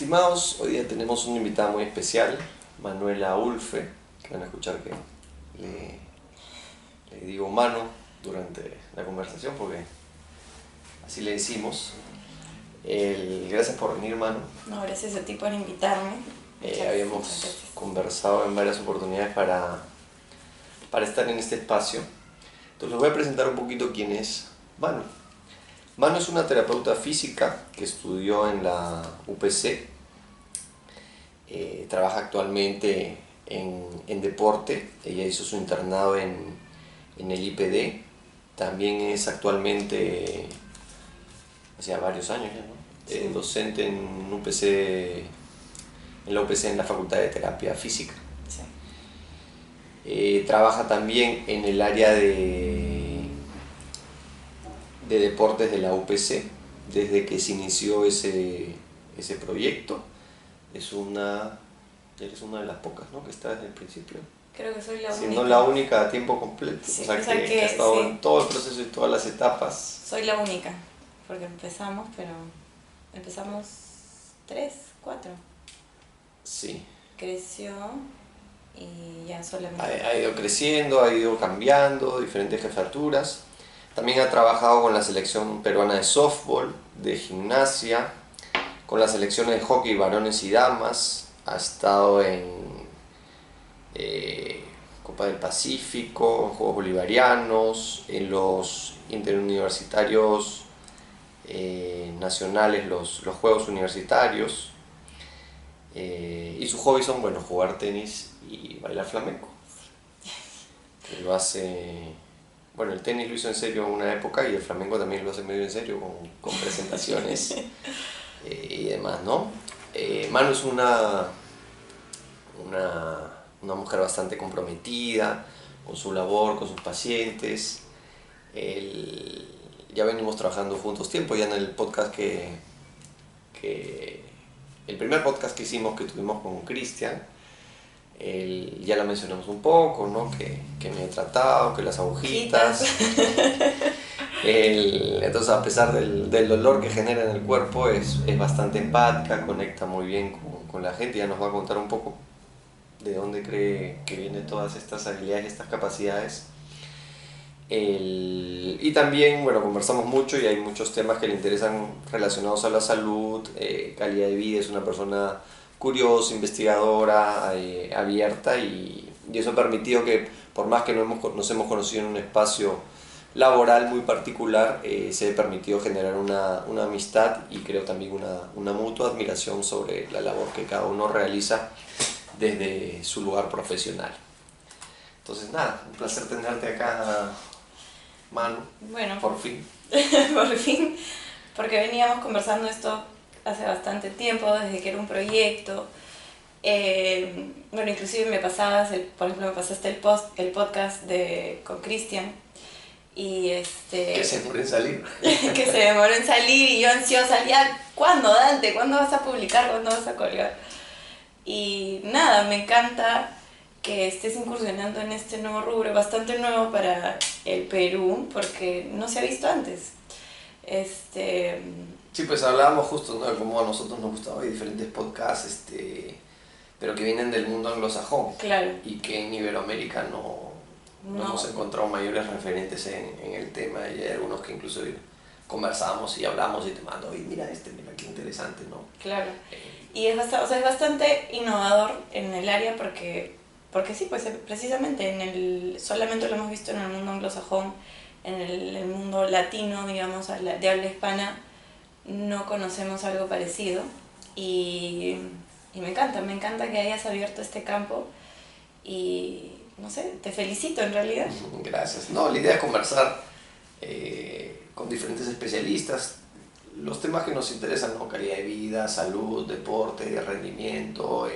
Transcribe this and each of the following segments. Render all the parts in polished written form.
Estimados, hoy día tenemos una invitada muy especial, Manuela Ulfe, que van a escuchar que le digo Manu durante la conversación porque así le decimos. Gracias por venir, Manu. No, gracias a ti por invitarme. Habíamos conversado en varias oportunidades para estar en este espacio. Entonces les voy a presentar un poquito quién es Manu. Manu es una terapeuta física que estudió en la UPC, trabaja actualmente en deporte. Ella hizo su internado en el IPD, también es actualmente, hacía varios años ya, ¿no? Sí. Docente en la UPC en la Facultad de Terapia Física. Sí. Trabaja también en el área de deportes de la UPC desde que se inició ese proyecto. Eres una de las pocas, ¿no?, que está desde el principio. Creo que soy la Si única. no la única a tiempo completo. Sí, o sea, que ha estado sí, en todo el proceso y todas las etapas. soy la única, porque empezamos 3, 4. Sí. Creció y ya solamente... Ha ido creciendo, ha ido cambiando, diferentes jefaturas. También ha trabajado con la selección peruana de softball, de gimnasia, con las selecciones de hockey varones y damas. Ha estado en Copa del Pacífico, en Juegos Bolivarianos, en los interuniversitarios nacionales, los Juegos Universitarios. Y sus hobbies son, bueno, jugar tenis y bailar flamenco. Que lo hace... Bueno, el tenis lo hizo en serio en una época y el flamenco también lo hace medio en serio con presentaciones y demás, ¿no? Manu es una mujer bastante comprometida con su labor, con sus pacientes. Ya venimos trabajando juntos tiempo, ya en el podcast el primer podcast que hicimos, que tuvimos con Cristian, ya la mencionamos un poco, ¿no? Que me he tratado, que las agujitas. Entonces, a pesar del dolor que genera en el cuerpo, es bastante empática, conecta muy bien con la gente. Ya nos va a contar un poco de dónde cree que vienen todas estas habilidades y estas capacidades. Y también, bueno, conversamos mucho y hay muchos temas que le interesan relacionados a la salud, calidad de vida. Es una persona curiosa, investigadora, abierta, y eso ha permitido que, por más que nos hemos conocido en un espacio laboral muy particular, se ha permitido generar una amistad y creo también una mutua admiración sobre la labor que cada uno realiza desde su lugar profesional. Entonces, nada, un placer tenerte acá, Manu. Bueno, por fin. por fin, porque veníamos conversando esto hace bastante tiempo, desde que era un proyecto. Bueno, inclusive por ejemplo, me pasaste el podcast con Cristian, y Que se demoró en salir. que se demoró en salir, y yo ansiosa, ya, ¿cuándo, Dante? ¿Cuándo vas a publicar? ¿Cuándo vas a colgar? Y nada, me encanta que estés incursionando en este nuevo rubro, bastante nuevo para el Perú, porque no se ha visto antes. Sí, pues hablábamos justo, ¿no?, de cómo a nosotros nos gustaba diferentes podcasts, pero que vienen del mundo anglosajón. Claro. Y que en Iberoamérica no hemos encontrado mayores referentes en el tema, y hay algunos que incluso conversamos y hablamos y te mando, oye, mira mira qué interesante, ¿no? Claro. Y es bastante innovador en el área porque sí, pues precisamente solamente lo hemos visto en el mundo anglosajón, en el mundo latino, digamos, de habla hispana, no conocemos algo parecido, y me encanta que hayas abierto este campo, y no sé, te felicito en realidad. Gracias. No, la idea es conversar con diferentes especialistas los temas que nos interesan, ¿no? Calidad de vida, salud, deporte, rendimiento,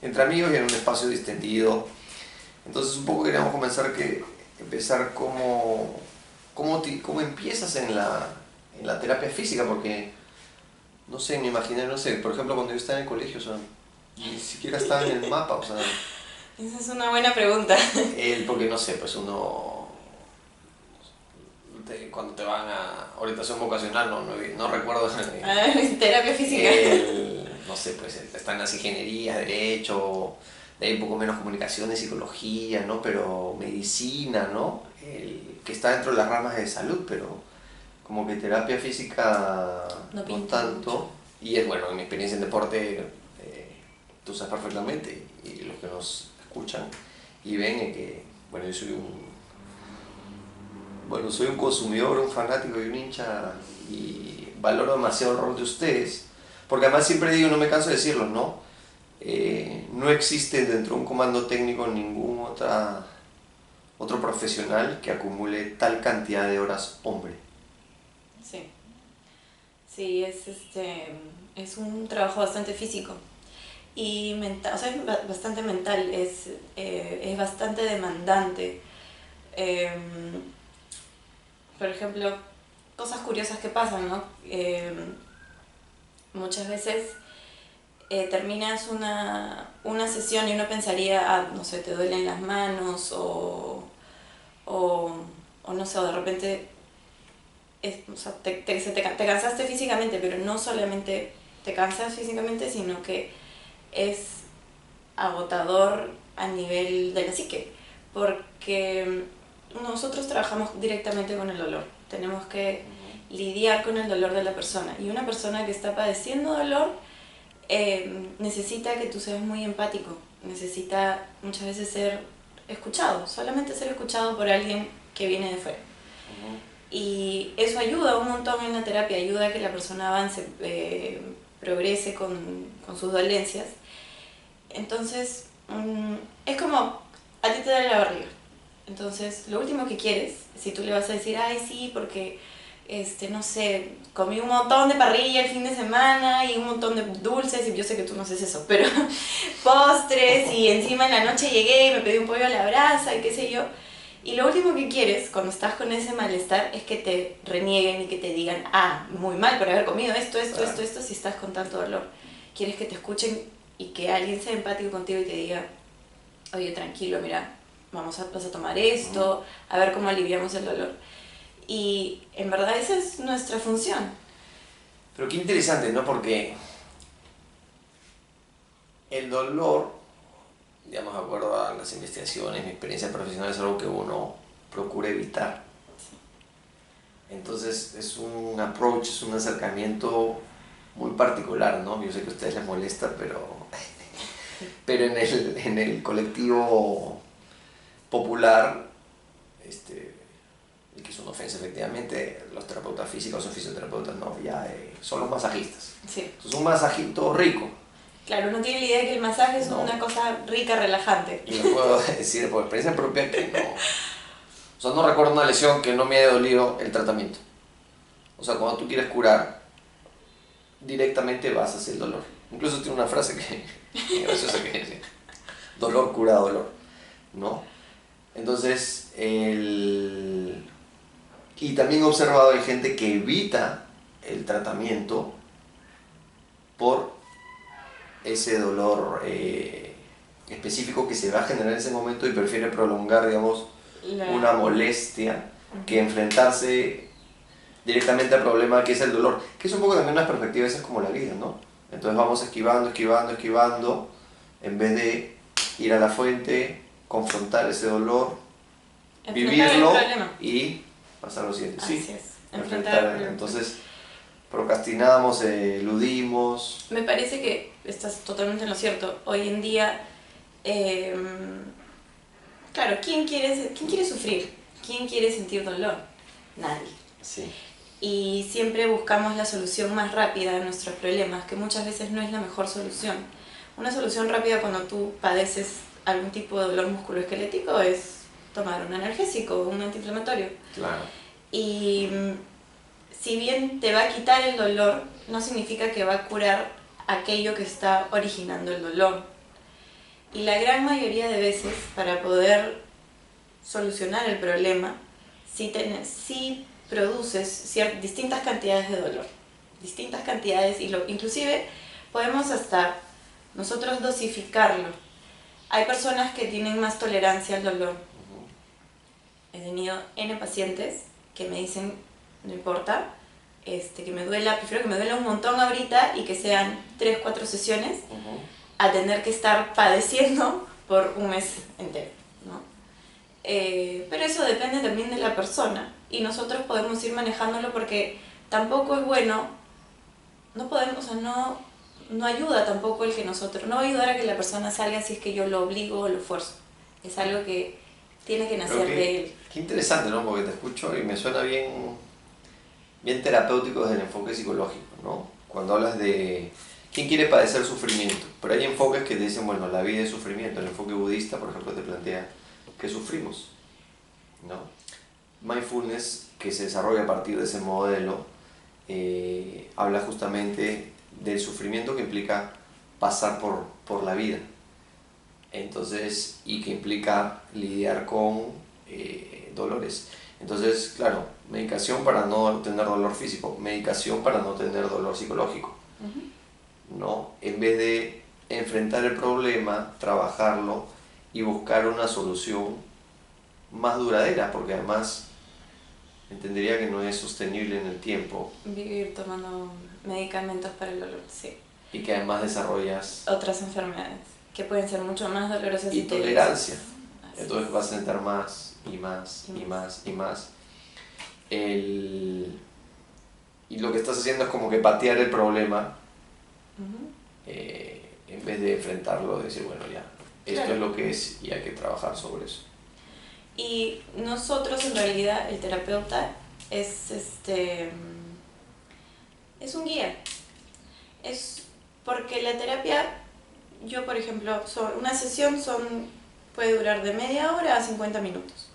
entre amigos y en un espacio distendido. Entonces, un poco queríamos empezar cómo empiezas en la terapia física, porque no sé, me imaginé, no sé, por ejemplo, cuando yo estaba en el colegio, o sea, ni siquiera estaba en el mapa, o sea... Esa es una buena pregunta. Porque no sé, pues uno... Cuando te van a orientación vocacional, no recuerdo... Terapia física. no sé, pues están las ingenierías, derecho, de ahí un poco menos comunicaciones, psicología, ¿no? Pero medicina, ¿no? Que está dentro de las ramas de salud, pero como que terapia física No no pinta tanto. mucho. Y es bueno, en mi experiencia en deporte, tú sabes perfectamente, y los que nos escuchan y ven, que, bueno, yo soy un consumidor, un fanático y un hincha, y valoro demasiado el rol de ustedes, porque además siempre digo, no me canso de decirlo, ¿no? No existe dentro de un comando técnico ningún otro profesional que acumule tal cantidad de horas hombre. Sí, sí, es un trabajo bastante físico y mental, o sea, es bastante mental, es bastante demandante. Em, por ejemplo, cosas curiosas que pasan, ¿no? Muchas veces terminas una sesión y uno pensaría, no sé, te duelen las manos o, o no sé, o de repente o sea, te cansaste físicamente, pero no solamente te cansas físicamente, sino que es agotador a nivel de la psique, porque nosotros trabajamos directamente con el dolor, tenemos que lidiar con el dolor de la persona, y una persona que está padeciendo dolor necesita que tú seas muy empático, necesita muchas veces ser escuchado, solamente ser escuchado por alguien que viene de fuera. Y eso ayuda un montón en la terapia, ayuda a que la persona avance, progrese con sus dolencias. Entonces, es como a ti te da la barriga. Entonces, lo último que quieres, si tú le vas a decir, ay, sí, porque, no sé, comí un montón de parrilla el fin de semana y un montón de dulces, y yo sé que tú no haces eso, pero postres, y encima en la noche llegué y me pedí un pollo a la brasa y qué sé yo. Y lo último que quieres cuando estás con ese malestar es que te renieguen y que te digan, muy mal por haber comido esto, si estás con tanto dolor. Quieres que te escuchen y que alguien sea empático contigo y te diga, oye, tranquilo, mira, vas a tomar esto, a ver cómo aliviamos el dolor. Y en verdad esa es nuestra función. Pero qué interesante, ¿no? Porque el dolor, digamos, de acuerdo a las investigaciones, mi experiencia profesional, es algo que uno procura evitar. Entonces es un approach, es un acercamiento muy particular, ¿no? Yo sé que a ustedes les molesta, pero en el colectivo popular, y que es una ofensa efectivamente, los terapeutas físicos o fisioterapeutas no, ya son los masajistas. Sí. Entonces un masajito rico. Claro, uno tiene la idea de que el masaje es una cosa rica, relajante. Y le puedo decir por experiencia propia que no. O sea, no recuerdo una lesión que no me haya dolido el tratamiento. O sea, cuando tú quieres curar, directamente vas hacia el dolor. Incluso tiene una frase que graciosa que dice, dolor cura dolor, ¿no? Entonces, y también he observado hay gente que evita el tratamiento por ese dolor específico que se va a generar en ese momento, y prefiere prolongar, digamos, una molestia que enfrentarse directamente al problema que es el dolor, que es un poco también una perspectiva, esa es como la vida, ¿no? Entonces vamos esquivando, en vez de ir a la fuente, confrontar ese dolor, vivirlo y pasar a lo siguiente. Así Sí, es, enfrentar el problema. Entonces procrastinamos, eludimos. Me parece que estás totalmente en lo cierto. Hoy en día, claro, ¿quién quiere sufrir? ¿Quién quiere sentir dolor? Nadie. Sí. Y siempre buscamos la solución más rápida a nuestros problemas, que muchas veces no es la mejor solución. Una solución rápida cuando tú padeces algún tipo de dolor musculoesquelético es tomar un analgésico, un antiinflamatorio. Claro. Y si bien te va a quitar el dolor, no significa que va a curar aquello que está originando el dolor. Y la gran mayoría de veces, para poder solucionar el problema, sí produces distintas cantidades de dolor. Distintas cantidades, inclusive podemos hasta nosotros dosificarlo. Hay personas que tienen más tolerancia al dolor. He tenido N pacientes que me dicen, no importa, que me duela, prefiero que me duela un montón ahorita y que sean 3, 4 sesiones, a tener que estar padeciendo por un mes entero, ¿no? Pero eso depende también de la persona y nosotros podemos ir manejándolo porque tampoco es bueno, no podemos, o sea, no ayuda tampoco el que nosotros, no va a ayudar a que la persona salga si es que yo lo obligo o lo fuerzo. Es algo que tiene que nacer de él. Qué interesante, ¿no? Porque te escucho y me suena bien, bien terapéutico desde el enfoque psicológico, ¿no? Cuando hablas de quién quiere padecer sufrimiento, pero hay enfoques que te dicen, bueno, la vida es sufrimiento. El enfoque budista, por ejemplo, te plantea que sufrimos, ¿no? Mindfulness, que se desarrolla a partir de ese modelo, habla justamente del sufrimiento que implica pasar por la vida. Entonces, y que implica lidiar con dolores. Entonces, claro, medicación para no tener dolor físico, medicación para no tener dolor psicológico, ¿no? En vez de enfrentar el problema, trabajarlo y buscar una solución más duradera, porque además entendería que no es sostenible en el tiempo. Vivir tomando medicamentos para el dolor, sí. Y que además desarrollas otras enfermedades que pueden ser mucho más dolorosas y tolerancia. Entonces vas a sentar más y más y más y más. Y lo que estás haciendo es como que patear el problema en vez de enfrentarlo, decir, bueno, ya, esto claro. es lo que es y hay que trabajar sobre eso. Y nosotros, en realidad, el terapeuta es un guía. Es porque la terapia, yo por ejemplo, una sesión puede durar de media hora a 50 minutos.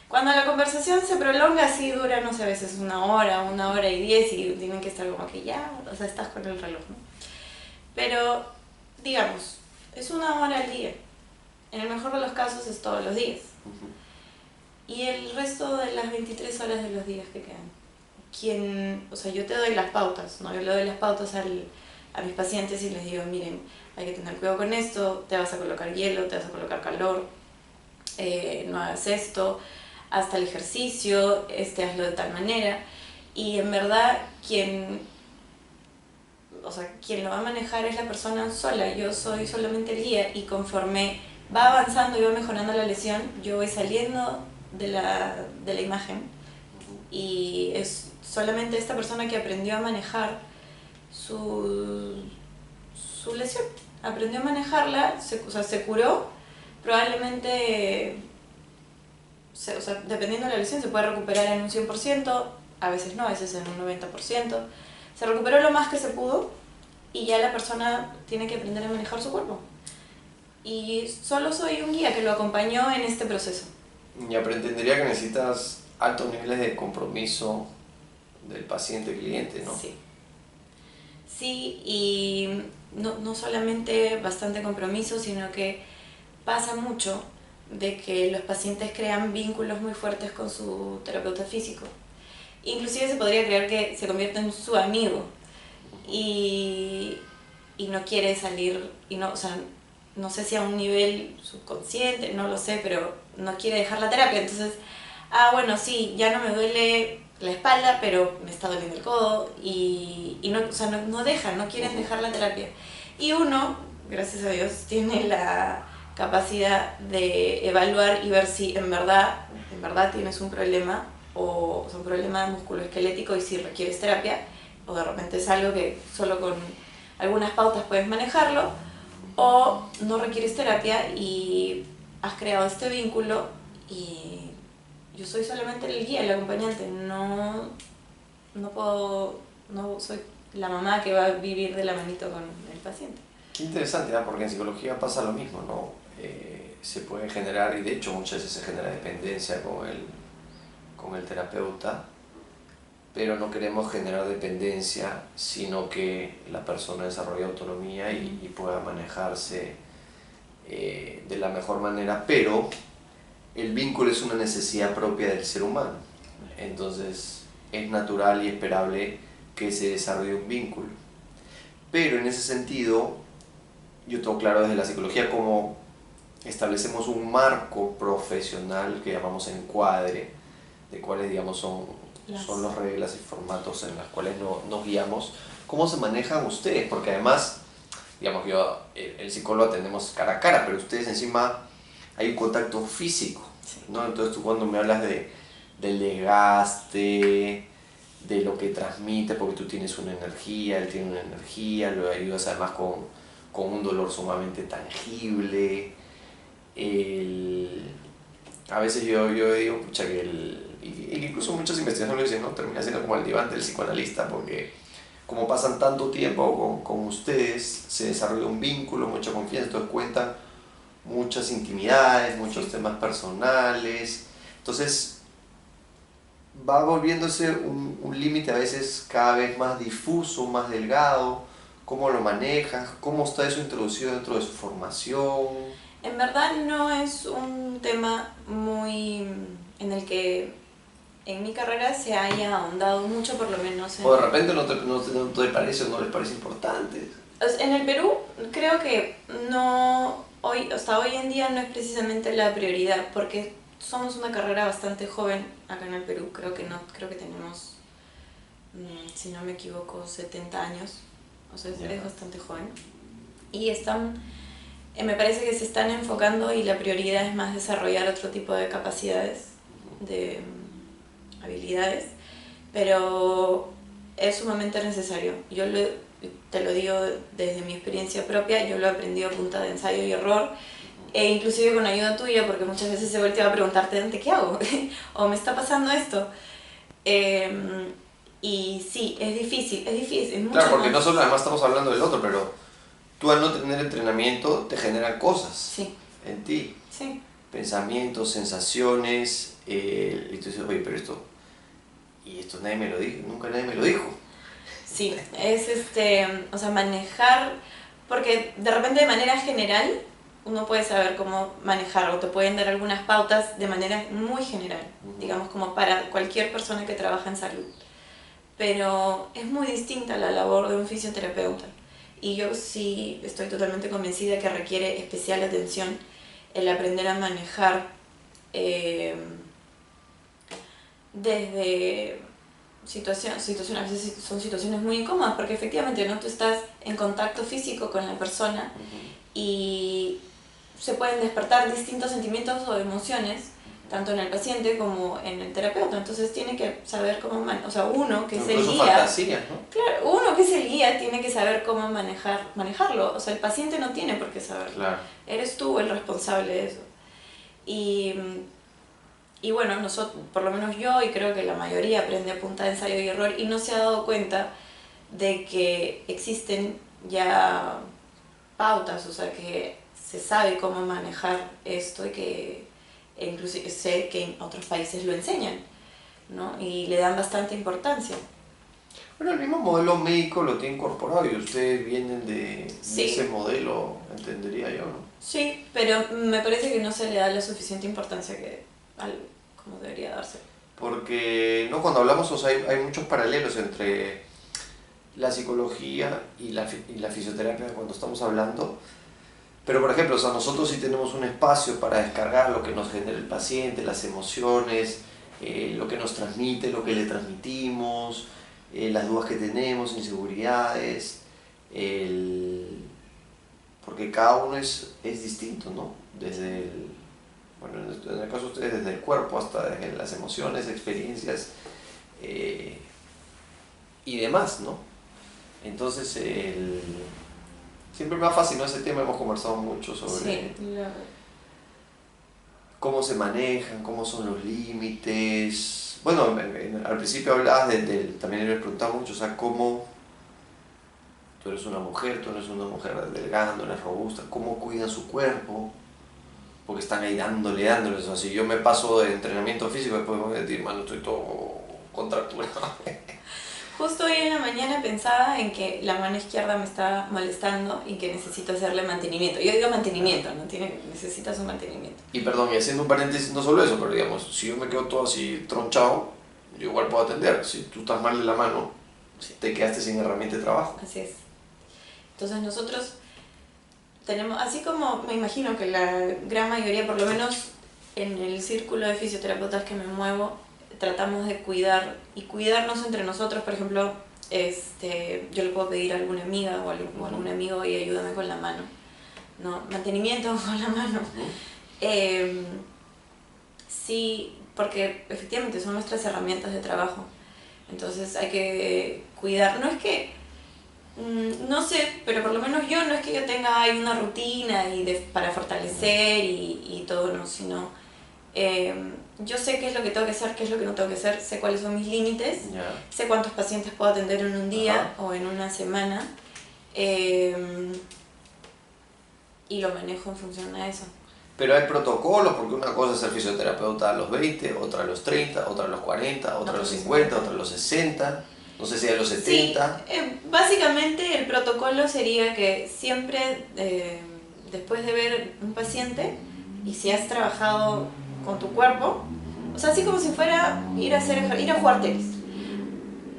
Cuando la conversación se prolonga, sí dura, no sé, a veces 1 hora y 10 y tienen que estar como que ya, o sea, estás con el reloj, ¿no? Pero, digamos, es 1 hora al día. En el mejor de los casos es todos los días. Y el resto de las 23 horas de los días que quedan. O sea, yo te doy las pautas, ¿no? Yo le doy las pautas a mis pacientes y les digo, miren, hay que tener cuidado con esto, te vas a colocar hielo, te vas a colocar calor, no hagas esto, haz tal ejercicio, hazlo de tal manera. Y en verdad, quien lo va a manejar es la persona sola, yo soy solamente el guía y conforme va avanzando y va mejorando la lesión, yo voy saliendo de la imagen y es solamente esta persona que aprendió a manejar su lesión, aprendió a manejarla, se curó, probablemente, dependiendo de la lesión se puede recuperar en un 100%, a veces no, a veces en un 90%, se recuperó lo más que se pudo y ya la persona tiene que aprender a manejar su cuerpo. Y solo soy un guía que lo acompañó en este proceso. Ya, pero entendería que necesitas altos niveles de compromiso del paciente-cliente, ¿no? Sí. Sí, y no solamente bastante compromiso, sino que pasa mucho de que los pacientes crean vínculos muy fuertes con su terapeuta físico. Inclusive se podría creer que se convierte en su amigo y no quiere salir, no sé si a un nivel subconsciente, no lo sé, pero no quiere dejar la terapia. Entonces, bueno, sí, ya no me duele la espalda, pero me está doliendo el codo y no dejan, no quieren dejar la terapia. Y uno, gracias a Dios, tiene la capacidad de evaluar y ver si en verdad tienes un problema o un problema musculoesquelético y si requieres terapia, o de repente es algo que solo con algunas pautas puedes manejarlo, o no requieres terapia y has creado este vínculo y yo soy solamente el guía, el acompañante, no soy la mamá que va a vivir de la manito con el paciente. Qué interesante, ¿no? Porque en psicología pasa lo mismo, ¿no? Se puede generar, y de hecho muchas veces se genera dependencia con el terapeuta, pero no queremos generar dependencia, sino que la persona desarrolle autonomía y pueda manejarse de la mejor manera, pero el vínculo es una necesidad propia del ser humano, entonces es natural y esperable que se desarrolle un vínculo. Pero en ese sentido, yo tengo claro desde la psicología cómo establecemos un marco profesional que llamamos encuadre, de cuáles, digamos, son son las reglas y formatos en las cuales nos guiamos. ¿Cómo se manejan ustedes? Porque además, digamos, yo, el psicólogo atendemos cara a cara, pero ustedes encima hay un contacto físico, ¿no? Entonces tú cuando me hablas del desgaste, de lo que transmite, porque tú tienes una energía, él tiene una energía, lo ayudas además con un dolor sumamente tangible. A veces yo digo, pucha, incluso muchas investigaciones lo dicen, ¿no? Termina siendo como el diván del psicoanalista, porque como pasan tanto tiempo con ustedes, se desarrolla un vínculo, mucha confianza, entonces cuentan muchas intimidades, muchos temas personales, entonces va volviéndose un límite a veces cada vez más difuso, más delgado. ¿Cómo lo manejas? ¿Cómo está eso introducido dentro de su formación? En verdad no es un tema muy en el que en mi carrera se haya ahondado mucho, por lo menos. O de repente no te parece o no les parece importante. En el Perú creo que no, hasta hoy en día no es precisamente la prioridad, porque somos una carrera bastante joven acá en el Perú. Creo que tenemos, si no me equivoco, 70 años. O sea, es bastante joven. Y me parece que se están enfocando y la prioridad es más desarrollar otro tipo de capacidades, de habilidades, pero es sumamente necesario. Te lo digo desde mi experiencia propia, yo lo he aprendido a punta de ensayo y error, e inclusive con ayuda tuya, porque muchas veces he volteado a preguntarte, ¿ante qué hago? ¿O me está pasando esto? Y sí, es difícil, es mucho claro, porque más. no solo además estamos hablando del otro, pero tú al no tener entrenamiento te generan cosas en ti. Sí. Pensamientos, sensaciones, y tú dices, oye, pero esto nadie me lo dijo, nunca nadie me lo dijo. Sí, es o sea, manejar, porque de repente de manera general uno puede saber cómo manejar o te pueden dar algunas pautas de manera muy general, digamos como para cualquier persona que trabaja en salud. Pero es muy distinta la labor de un fisioterapeuta y yo sí estoy totalmente convencida que requiere especial atención el aprender a manejar desde situaciones, a veces son situaciones muy incómodas porque efectivamente no tú estás en contacto físico con la persona y se pueden despertar distintos sentimientos o emociones tanto en el paciente como en el terapeuta, entonces tiene que saber cómo o sea, uno que es el guía, fantasías, ¿no? Claro, uno que es el guía tiene que saber cómo manejarlo, o sea, el paciente no tiene por qué saberlo, claro. Eres tú el responsable de eso. Y bueno, nosotros, por lo menos yo, y creo que la mayoría aprende a punta de ensayo y error y no se ha dado cuenta de que existen ya pautas, o sea, que se sabe cómo manejar esto y que inclusive sé que en otros países lo enseñan, ¿no? Y le dan bastante importancia. Bueno, el mismo modelo médico lo tiene incorporado y ustedes vienen de ese modelo, entendería yo, ¿no? Sí, pero me parece que no se le da la suficiente importancia como debería darse. Porque no, cuando hablamos, o sea, hay muchos paralelos entre la psicología y la fisioterapia cuando estamos hablando. Pero por ejemplo, o sea, nosotros sí tenemos un espacio para descargar lo que nos genera el paciente, las emociones, lo que nos transmite, lo que le transmitimos, las dudas que tenemos, inseguridades, porque cada uno es distinto, ¿no? Desde bueno, en el caso de ustedes, desde el cuerpo hasta desde las emociones, experiencias y demás, ¿no? Entonces, siempre me ha fascinado ese tema, hemos conversado mucho sobre cómo se manejan, cómo son los límites. Bueno, al principio hablabas también les preguntaba mucho, o sea, cómo tú eres una mujer delgada, no eres robusta, cómo cuidan su cuerpo, porque están ahí dándole. O sea, si yo me paso de entrenamiento físico, después voy a decir, mano, estoy todo contracturado. Justo hoy en la mañana pensaba en que la mano izquierda me está molestando y que necesito hacerle mantenimiento. Yo digo mantenimiento, ¿no? Necesitas un mantenimiento. Y perdón, y haciendo un paréntesis, no solo eso, pero digamos, si yo me quedo todo así tronchado, yo igual puedo atender. Si tú estás mal de la mano, te quedaste sin herramienta de trabajo. Así es. Entonces nosotros tenemos, así como me imagino que la gran mayoría, por lo menos en el círculo de fisioterapeutas que me muevo, tratamos de cuidar y cuidarnos entre nosotros. Por ejemplo, yo le puedo pedir a alguna amiga o a algún amigo y ayúdame con la mano, ¿no? Mantenimiento con la mano. Sí, porque efectivamente son nuestras herramientas de trabajo. Entonces hay que cuidar. No es que, no sé, pero por lo menos yo no es que yo tenga ahí una rutina para fortalecer y todo, no, sino yo sé qué es lo que tengo que hacer, qué es lo que no tengo que hacer, sé cuáles son mis límites, sé cuántos pacientes puedo atender en un día o en una semana, y lo manejo en función a eso. Pero hay protocolos, porque una cosa es ser fisioterapeuta a los 20, otra a los 30, otra a los 40, otra a los 50, otra a los 60, no sé si a los 70. Sí, básicamente el protocolo sería que siempre, después de ver un paciente, y si has trabajado con tu cuerpo, o sea, así como si fuera ir a jugar tenis.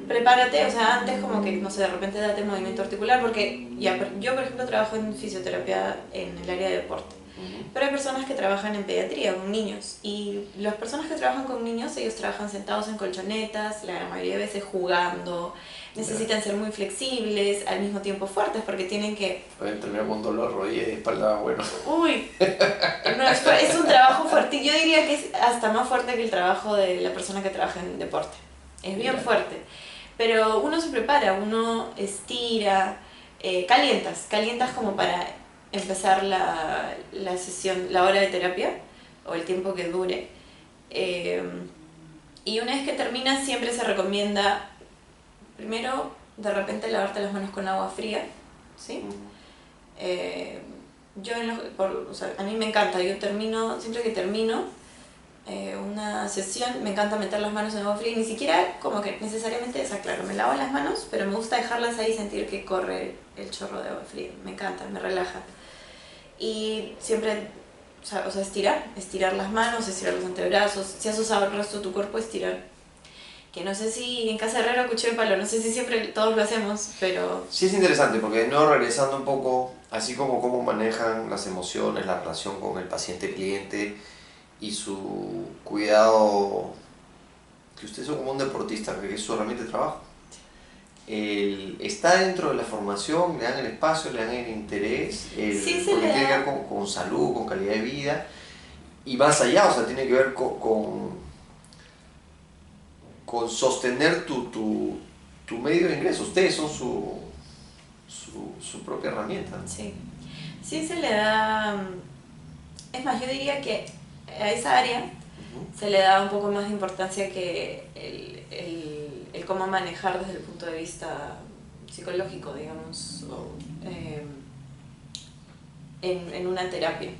Prepárate, o sea, antes como que, no sé, de repente date movimiento articular, porque yo, por ejemplo, trabajo en fisioterapia en el área de deporte. Pero hay personas que trabajan en pediatría con niños, y las personas que trabajan con niños, ellos trabajan sentados en colchonetas, la mayoría de veces jugando, necesitan ser muy flexibles, al mismo tiempo fuertes, porque tienen que... Pueden terminar con dolor, rodillas y espalda, bueno. Uy, no, es un trabajo fuerte, yo diría que es hasta más fuerte que el trabajo de la persona que trabaja en deporte, es bien fuerte. Pero uno se prepara, uno estira, calientas como para empezar la sesión, la hora de terapia o el tiempo que dure. Y una vez que terminas siempre se recomienda primero de repente lavarte las manos con agua fría, ¿sí? O sea, a mí me encanta, siempre que termino una sesión, me encanta meter las manos en agua fría, y ni siquiera como que necesariamente, o sea, claro, me lavo las manos, pero me gusta dejarlas ahí y sentir que corre el chorro de agua fría, me encanta, me relaja. Y siempre, o sea, estirar las manos, estirar los antebrazos, si has usado el resto de tu cuerpo, estirar. Que no sé si en Casa Herrera o Cuchillo de Palo, no sé si siempre todos lo hacemos, pero... Sí, es interesante, porque de nuevo regresando un poco, así como cómo manejan las emociones, la relación con el paciente-cliente y su cuidado, que ustedes son como un deportista, que es su herramienta de trabajo. Está dentro de la formación, le dan el espacio, le dan el interés, sí, porque tiene que ver con salud, con calidad de vida, y más allá, o sea, tiene que ver con sostener tu medio de ingreso. Ustedes son su propia herramienta. Sí, sí se le da, es más, yo diría que a esa área se le da un poco más de importancia que el cómo manejar desde el punto de vista psicológico, digamos, o, en una terapia.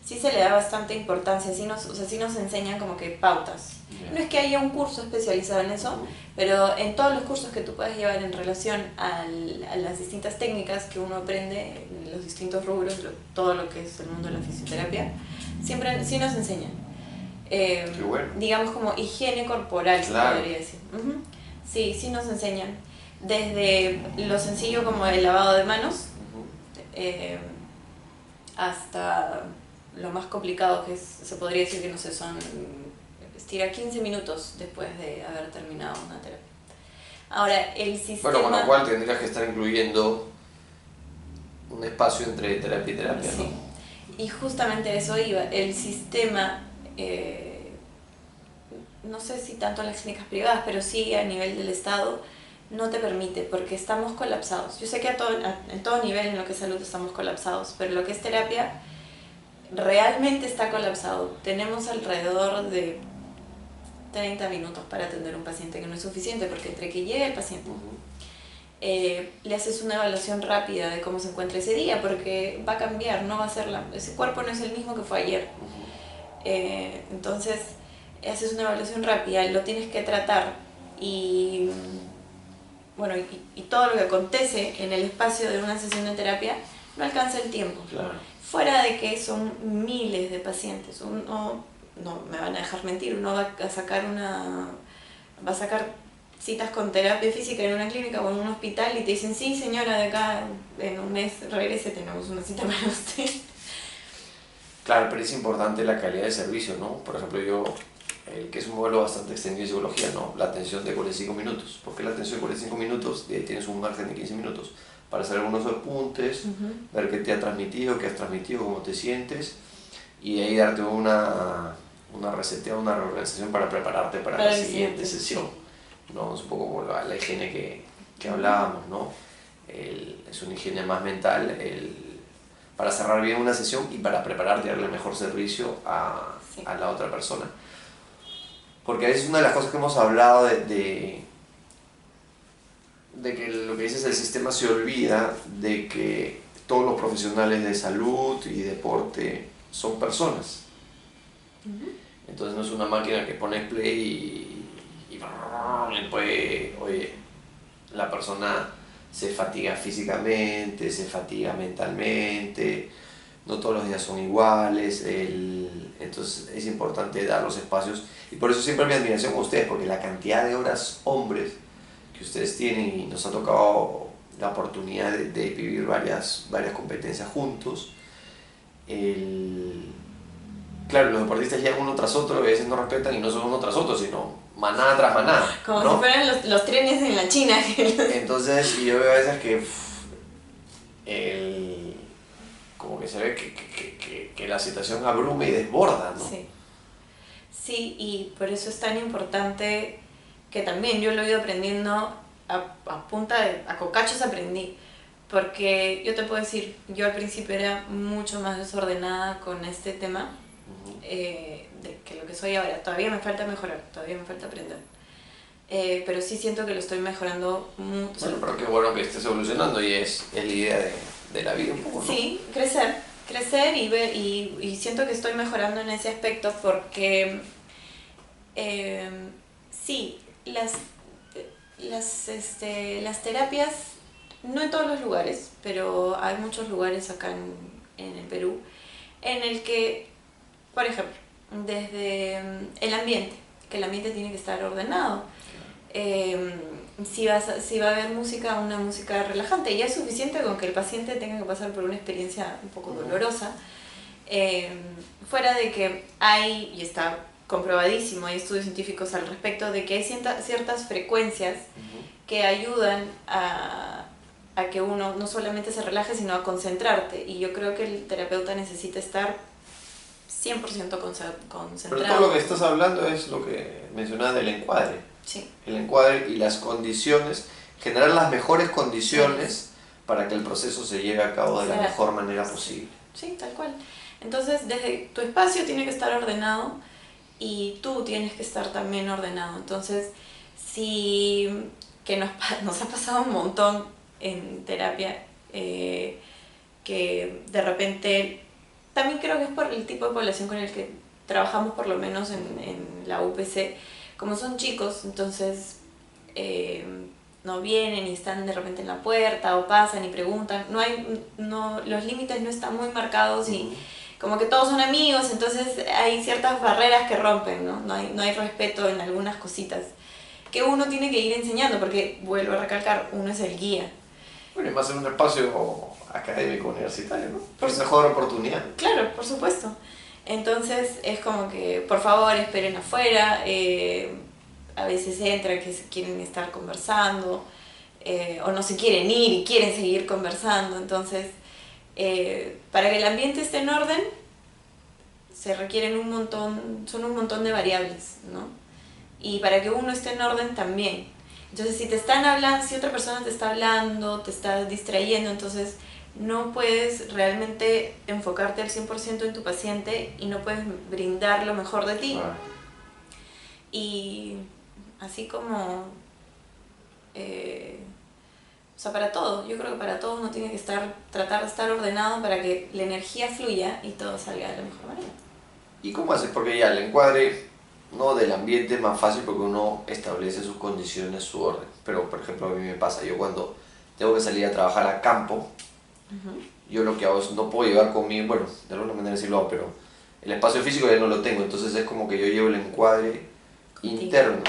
Sí se le da bastante importancia, sí nos enseñan como que pautas. No es que haya un curso especializado en eso, pero en todos los cursos que tú puedes llevar en relación a las distintas técnicas que uno aprende, en los distintos rubros, todo lo que es el mundo de la fisioterapia, siempre sí nos enseñan. Qué bueno. Digamos como higiene corporal, claro. se podría decir. Sí nos enseñan. Desde lo sencillo como el lavado de manos, hasta lo más complicado que se podría decir que no sé, estira 15 minutos después de haber terminado una terapia. Ahora, el sistema... Bueno, con lo cual tendrías que estar incluyendo un espacio entre terapia y terapia, sí. ¿no? Y justamente eso iba, el sistema, no sé si tanto en las clínicas privadas, pero sí a nivel del Estado, no te permite, porque estamos colapsados. Yo sé que en todo nivel en lo que es salud estamos colapsados, pero lo que es terapia realmente está colapsado. Tenemos alrededor de 30 minutos para atender a un paciente, que no es suficiente, porque entre que llegue el paciente, le haces una evaluación rápida de cómo se encuentra ese día, porque va a cambiar, no va a ser ese cuerpo no es el mismo que fue ayer. Entonces haces una evaluación rápida, lo tienes que tratar, y bueno, y todo lo que acontece en el espacio de una sesión de terapia no alcanza el tiempo. Claro. Fuera de que son miles de pacientes, uno, no me van a dejar mentir, uno va a sacar citas con terapia física en una clínica o en un hospital y te dicen, sí señora, de acá en un mes regrese, tenemos una cita para usted. Claro, pero es importante la calidad de servicio, ¿no? Por ejemplo, yo el que es un modelo bastante extendido de psicología, ¿no? La atención de 45 minutos. ¿Por qué la atención de 45 minutos? De ahí tienes un margen de 15 minutos para hacer algunos apuntes, ver qué te ha transmitido, qué has transmitido, cómo te sientes, y de ahí darte una reseteada, una reorganización para prepararte para la siguiente sesión. ¿No? Es un poco como la higiene que hablábamos, ¿no? Es una higiene más mental para cerrar bien una sesión y para prepararte y darle el mejor servicio a la otra persona. Porque a veces una de las cosas que hemos hablado de que lo que dices el sistema se olvida de que todos los profesionales de salud y deporte son personas. Entonces no es una máquina que pones play y después, oye, la persona se fatiga físicamente, se fatiga mentalmente, no todos los días son iguales, entonces es importante dar los espacios, y por eso siempre mi admiración con ustedes, porque la cantidad de horas hombres que ustedes tienen, y nos ha tocado la oportunidad de vivir varias competencias juntos. Claro, los deportistas llegan uno tras otro, a veces no respetan y no son uno tras otro, sino manada tras manada. Como ¿no? si fueran los trenes en la China. Entonces, yo veo a veces que como que se ve que la situación abruma y desborda, ¿no? Sí. Sí, y por eso es tan importante que también yo lo he ido aprendiendo a punta a cocachos aprendí. Porque yo te puedo decir, yo al principio era mucho más desordenada con este tema de que lo que soy ahora. Todavía me falta mejorar, todavía me falta aprender. Pero sí siento que lo estoy mejorando mucho. Bueno, pero qué bueno que estés evolucionando y es la idea de la vida un poco, ¿no? Sí, crecer y siento que estoy mejorando en ese aspecto porque sí, las terapias, no en todos los lugares, pero hay muchos lugares acá en el Perú en el que, por ejemplo, desde el ambiente, que el ambiente tiene que estar ordenado. Si va a haber música, una música relajante, ya es suficiente con que el paciente tenga que pasar por una experiencia un poco dolorosa, fuera de que hay, y está comprobadísimo, hay estudios científicos al respecto, de que hay ciertas frecuencias que ayudan a que uno no solamente se relaje, sino a concentrarte, y yo creo que el terapeuta necesita estar 100% concentrado. Pero todo lo que estás hablando es lo que mencionabas del encuadre. Sí. El encuadre y las condiciones, generar las mejores condiciones para que el proceso se lleve a cabo de la mejor manera posible. Sí, tal cual. Entonces, desde tu espacio tiene que estar ordenado y tú tienes que estar también ordenado. Entonces, que nos ha pasado un montón en terapia, que de repente, también creo que es por el tipo de población con el que trabajamos, por lo menos en la UPC, como son chicos, entonces no vienen y están de repente en la puerta o pasan y preguntan, los límites no están muy marcados y como que todos son amigos, entonces hay ciertas barreras que rompen, ¿no? No hay respeto en algunas cositas que uno tiene que ir enseñando, porque vuelvo a recalcar, uno es el guía. Bueno, y más en un espacio académico universitario, ¿no? Es mejor oportunidad. Claro, por supuesto. Entonces es como que, por favor, esperen afuera, a veces entran que quieren estar conversando, o no se quieren ir y quieren seguir conversando. Entonces, para que el ambiente esté en orden, se requieren son un montón de variables, ¿no? Y para que uno esté en orden también. Entonces, si te están hablando, si otra persona te está hablando, te está distrayendo, entonces no puedes realmente enfocarte al 100% en tu paciente y no puedes brindar lo mejor de ti. Y así como, o sea, para todo, yo creo que para todo uno tiene que tratar de estar ordenado para que la energía fluya y todo salga de la mejor manera. ¿Y cómo haces? Porque ya el encuadre, ¿no?, del ambiente es más fácil porque uno establece sus condiciones, su orden. Pero, por ejemplo, a mí me pasa, yo cuando tengo que salir a trabajar a campo, yo lo que hago es, no puedo llevar conmigo, bueno, de alguna manera sí lo hago, pero el espacio físico ya no lo tengo, entonces es como que yo llevo el encuadre interno.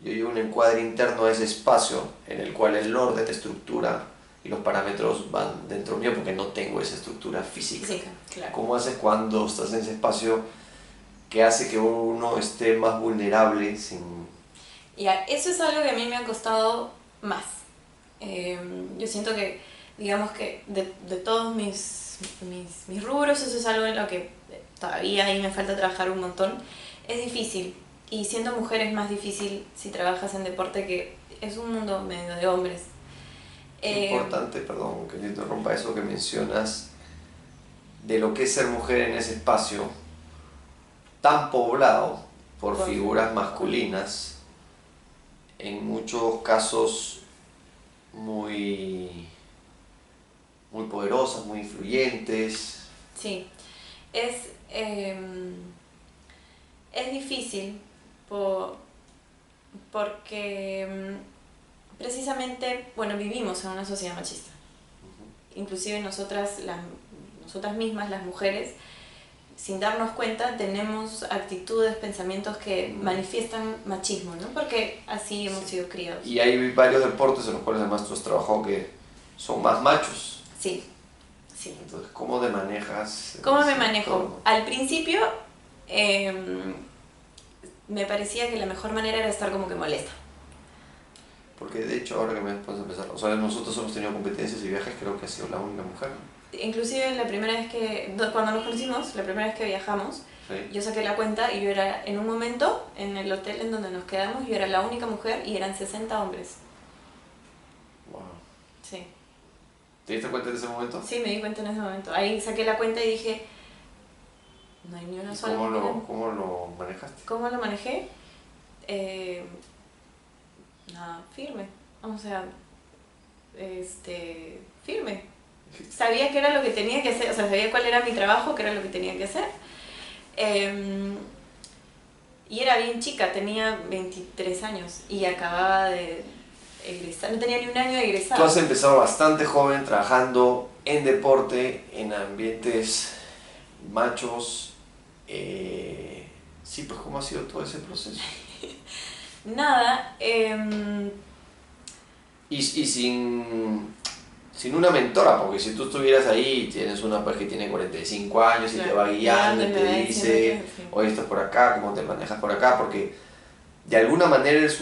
Yo llevo un encuadre interno a ese espacio en el cual el orden, la estructura y los parámetros van dentro mío porque no tengo esa estructura física. Claro. ¿Cómo haces cuando estás en ese espacio que hace que uno esté más vulnerable sin... Ya, eso es algo que a mí me ha costado más. Yo siento que, digamos que de todos mis rubros, eso es algo en lo que todavía ahí me falta trabajar un montón. Es difícil, y siendo mujer es más difícil si trabajas en deporte, que es un mundo medio de hombres. Importante, perdón que te interrumpa, eso que mencionas, de lo que es ser mujer en ese espacio tan poblado por figuras masculinas, en muchos casos muy poderosas, muy influyentes. Sí, es difícil porque precisamente, bueno, vivimos en una sociedad machista. Inclusive nosotras mismas, las mujeres, sin darnos cuenta, tenemos actitudes, pensamientos que manifiestan machismo, ¿no? Porque así hemos sido criados. Y hay varios deportes en los cuales además tú has trabajado que son más machos. Sí, sí. Entonces, ¿cómo te manejas? ¿Cómo me manejo? Al principio me parecía que la mejor manera era estar como que molesta. Porque de hecho, ahora que me pones a pensar, o sea, nosotros hemos tenido competencias y viajes, creo que ha sido la única mujer. Inclusive la primera vez cuando nos conocimos, la primera vez que viajamos, sí, yo saqué la cuenta y yo era, en un momento, en el hotel en donde nos quedamos, yo era la única mujer y eran 60 hombres. Wow. Sí. ¿Te diste cuenta en ese momento? Sí, me di cuenta en ese momento. Ahí saqué la cuenta y dije, no hay ni una sola mujer. ¿Cómo lo manejaste? ¿Cómo lo manejé? Nada, firme. O sea, firme. Sabía que era lo que tenía que hacer, o sea, sabía cuál era mi trabajo, que era lo que tenía que hacer. Y era bien chica, tenía 23 años y acababa de egresar, no tenía ni un año de egresar. Tú has empezado bastante joven trabajando en deporte, en ambientes machos. Sí, pues ¿cómo ha sido todo ese proceso? Nada. Y sin una mentora, porque si tú estuvieras ahí, tienes una pues que tiene 45 años y claro, te va guiando y te dice, oye, estás por acá, ¿cómo te manejas por acá? Porque de alguna manera eres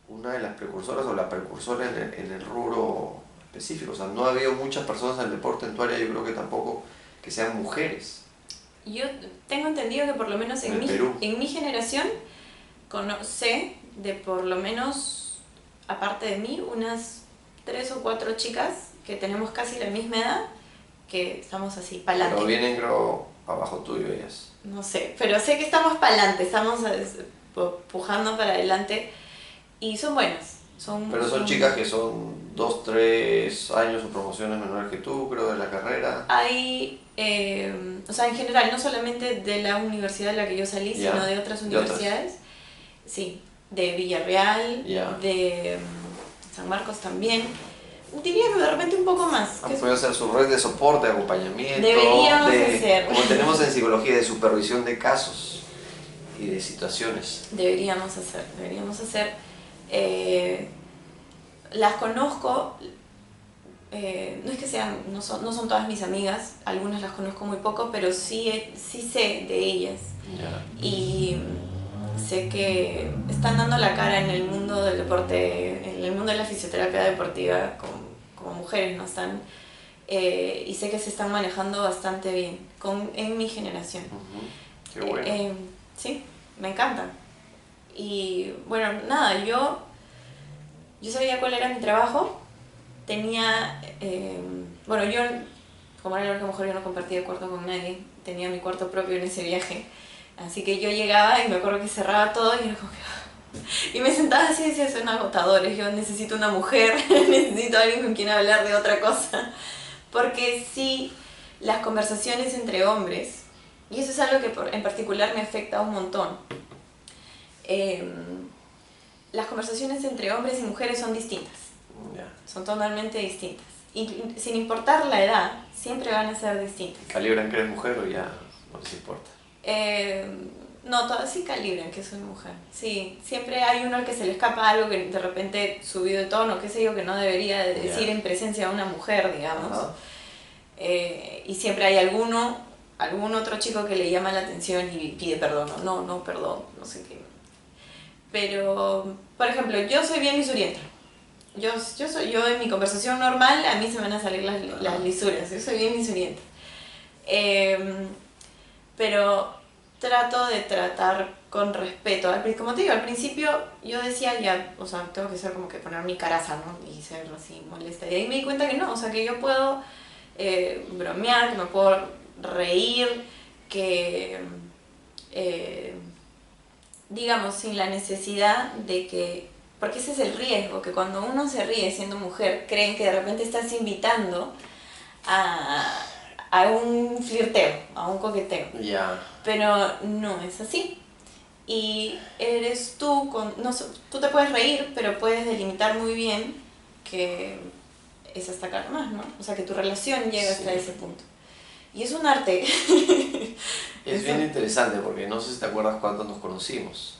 una de las precursoras o la precursora en el rubro específico. O sea, no ha habido muchas personas en el deporte en tu área, yo creo que tampoco, que sean mujeres. Yo tengo entendido que por lo menos en mi generación sé de por lo menos, aparte de mí, unas 3 o 4 chicas que tenemos casi la misma edad, que estamos así, pa'lante. Pero vienen, creo, abajo tuyo ellas. No sé, pero sé que estamos pa'lante, estamos pujando para adelante y son buenas. Pero son chicas que son 2, 3 años o promociones menores que tú, creo, de la carrera. Hay, o sea, en general, no solamente de la universidad de la que yo salí, sino de otras universidades. Sí, de Villarreal, de San Marcos también. Diría que de repente un poco más. Puede ser su red de soporte, de acompañamiento. Deberíamos hacer. Como tenemos en psicología, de supervisión de casos y de situaciones. Deberíamos hacer. Las conozco, no es que sean, no son todas mis amigas, algunas las conozco muy poco, pero sí sé de ellas. Y sé que están dando la cara en el mundo del deporte, en el mundo de la fisioterapia deportiva como mujeres, ¿no? Están, y sé que se están manejando bastante bien en mi generación. Qué bueno. Sí, me encanta. Y bueno, nada, yo sabía cuál era mi trabajo. Tenía, bueno, yo, como era la única mujer, yo no compartía cuarto con nadie. Tenía mi cuarto propio en ese viaje. Así que yo llegaba y me acuerdo que cerraba todo y era como que... Y me sentaba así y decía, son agotadores, yo necesito una mujer, necesito a alguien con quien hablar de otra cosa. Porque sí, las conversaciones entre hombres, y eso es algo que en particular me afecta un montón, las conversaciones entre hombres y mujeres son distintas. Son totalmente distintas. Y sin importar la edad, siempre van a ser distintas. ¿Calibran que eres mujer o ya no les importa? No, todas sí calibran que soy mujer. Sí, siempre hay uno al que se le escapa algo que de repente subido de tono, qué sé yo, que no debería decir en presencia de una mujer, digamos. Y siempre hay alguno algún otro chico que le llama la atención y pide perdón, no, perdón, no sé qué. Pero, por ejemplo, yo soy bien lisurienta. Yo en mi conversación normal, a mí se me van a salir las lisuras, yo soy bien lisurienta. Pero trato de tratar con respeto. Como te digo, al principio yo decía ya, o sea, tengo que ser como que poner mi caraza, ¿no? Y ser así molesta. Y ahí me di cuenta que no, o sea, que yo puedo bromear, que me puedo reír, que, digamos, sin la necesidad de que... Porque ese es el riesgo, que cuando uno se ríe siendo mujer, creen que de repente estás invitando a un flirteo, a un coqueteo. Ya. Pero no es así. Y eres tú, tú te puedes reír, pero puedes delimitar muy bien que es hasta acá nomás, ¿no? O sea, que tu relación llega hasta ese punto. Y es un arte. Es bien interesante porque no sé si te acuerdas cuándo nos conocimos.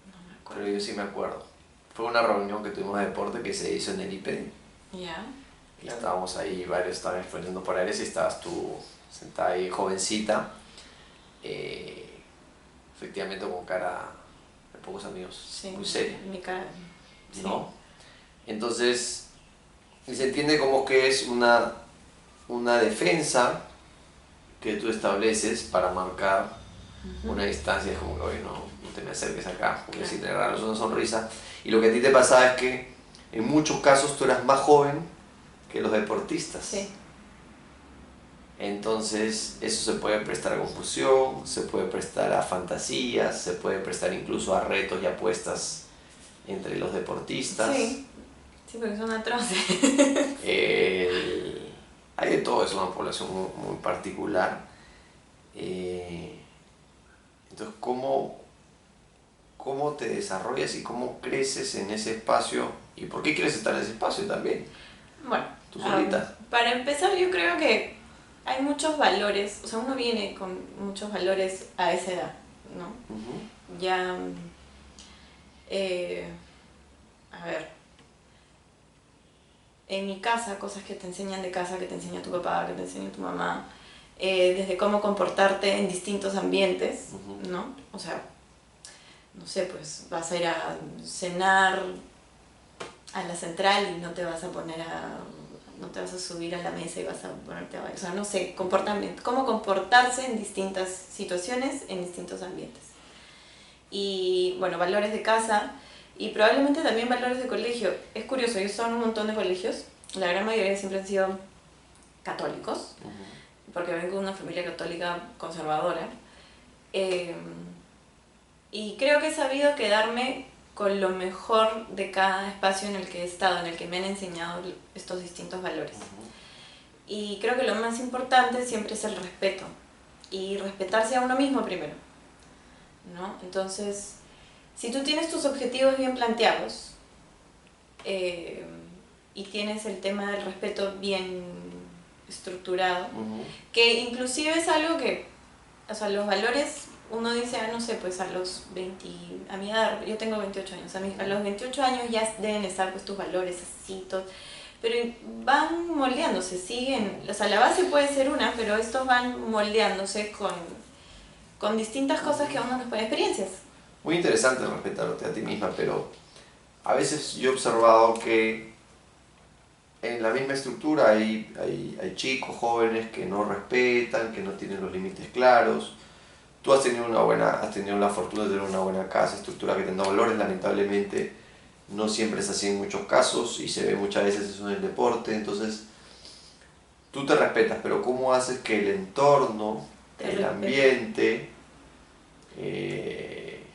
No me acuerdo. Pero yo sí me acuerdo. Fue una reunión que tuvimos de deporte que se hizo en el IPED. Ya. Y estábamos ahí, varios estaban explorando por Aires y estabas tú sentada ahí, jovencita. Efectivamente con cara de pocos amigos, Sí, muy seria. mi cara. Sí. ¿No? Entonces, y se entiende como que es una defensa que tú estableces para marcar una distancia, es como que, oye, no te me acerques acá, porque si te regalas una sonrisa. Y lo que a ti te pasaba es que en muchos casos tú eras más joven que los deportistas. Sí. Entonces eso se puede prestar a confusión, se puede prestar a fantasías, se puede prestar incluso a retos y apuestas entre los deportistas. Sí, sí, porque son atroces. Hay de todo, es una población muy particular. Entonces, ¿cómo te desarrollas y cómo creces en ese espacio? ¿Y por qué quieres estar en ese espacio también? Bueno, ¿Tú solita? para empezar, yo creo que hay muchos valores, o sea, uno viene con muchos valores a esa edad, ¿no? Uh-huh. Ya, a ver, en mi casa, cosas que te enseñan de casa, que te enseña tu papá, que te enseña tu mamá, desde cómo comportarte en distintos ambientes, ¿no? O sea, no sé, pues vas a ir a cenar a la central y no te vas a no te vas a subir a la mesa y vas a ponerte a bailar. O sea, no sé, comportamiento, cómo comportarse en distintas situaciones, en distintos ambientes. Y bueno, valores de casa y probablemente también valores de colegio. Es curioso, yo estoy en un montón de colegios, la gran mayoría siempre han sido católicos, porque vengo de una familia católica conservadora. Y creo que he sabido quedarme con lo mejor de cada espacio en el que he estado, en el que me han enseñado estos distintos valores. Y creo que lo más importante siempre es el respeto, y respetarse a uno mismo primero, ¿no? Entonces, si tú tienes tus objetivos bien planteados y tienes el tema del respeto bien estructurado, que inclusive es algo que, o sea, los valores, uno dice, no sé, pues a los 20, a mi edad, yo tengo 28 años, a los 28 años ya deben estar pues tus valores así, todo, pero van moldeándose, siguen, o sea, la base puede ser una, pero estos van moldeándose con distintas cosas que a uno nos ponen experiencias. Muy interesante respetarte a ti misma, pero a veces yo he observado que en la misma estructura hay chicos, jóvenes que no respetan, que no tienen los límites claros. Tú has tenido la fortuna de tener una buena casa, estructura que te da valores, lamentablemente no siempre es así en muchos casos y se ve muchas veces eso en el deporte. Entonces tú te respetas, pero ¿cómo haces que el entorno, el ambiente te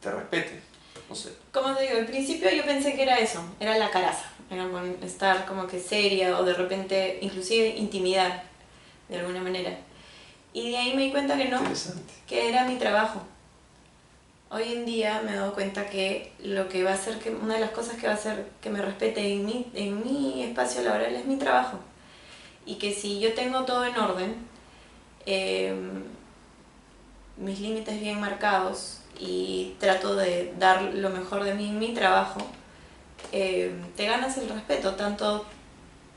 respete? No sé. Como te digo, al principio yo pensé que era eso, era la caraza, era estar como que seria o de repente inclusive intimidar de alguna manera. Y de ahí me di cuenta que no, que era mi trabajo. Hoy en día me he dado cuenta que lo que va a hacer, que una de las cosas que va a hacer que me respete en mi espacio laboral es mi trabajo. Y que si yo tengo todo en orden, mis límites bien marcados y trato de dar lo mejor de mí en mi trabajo, te ganas el respeto tanto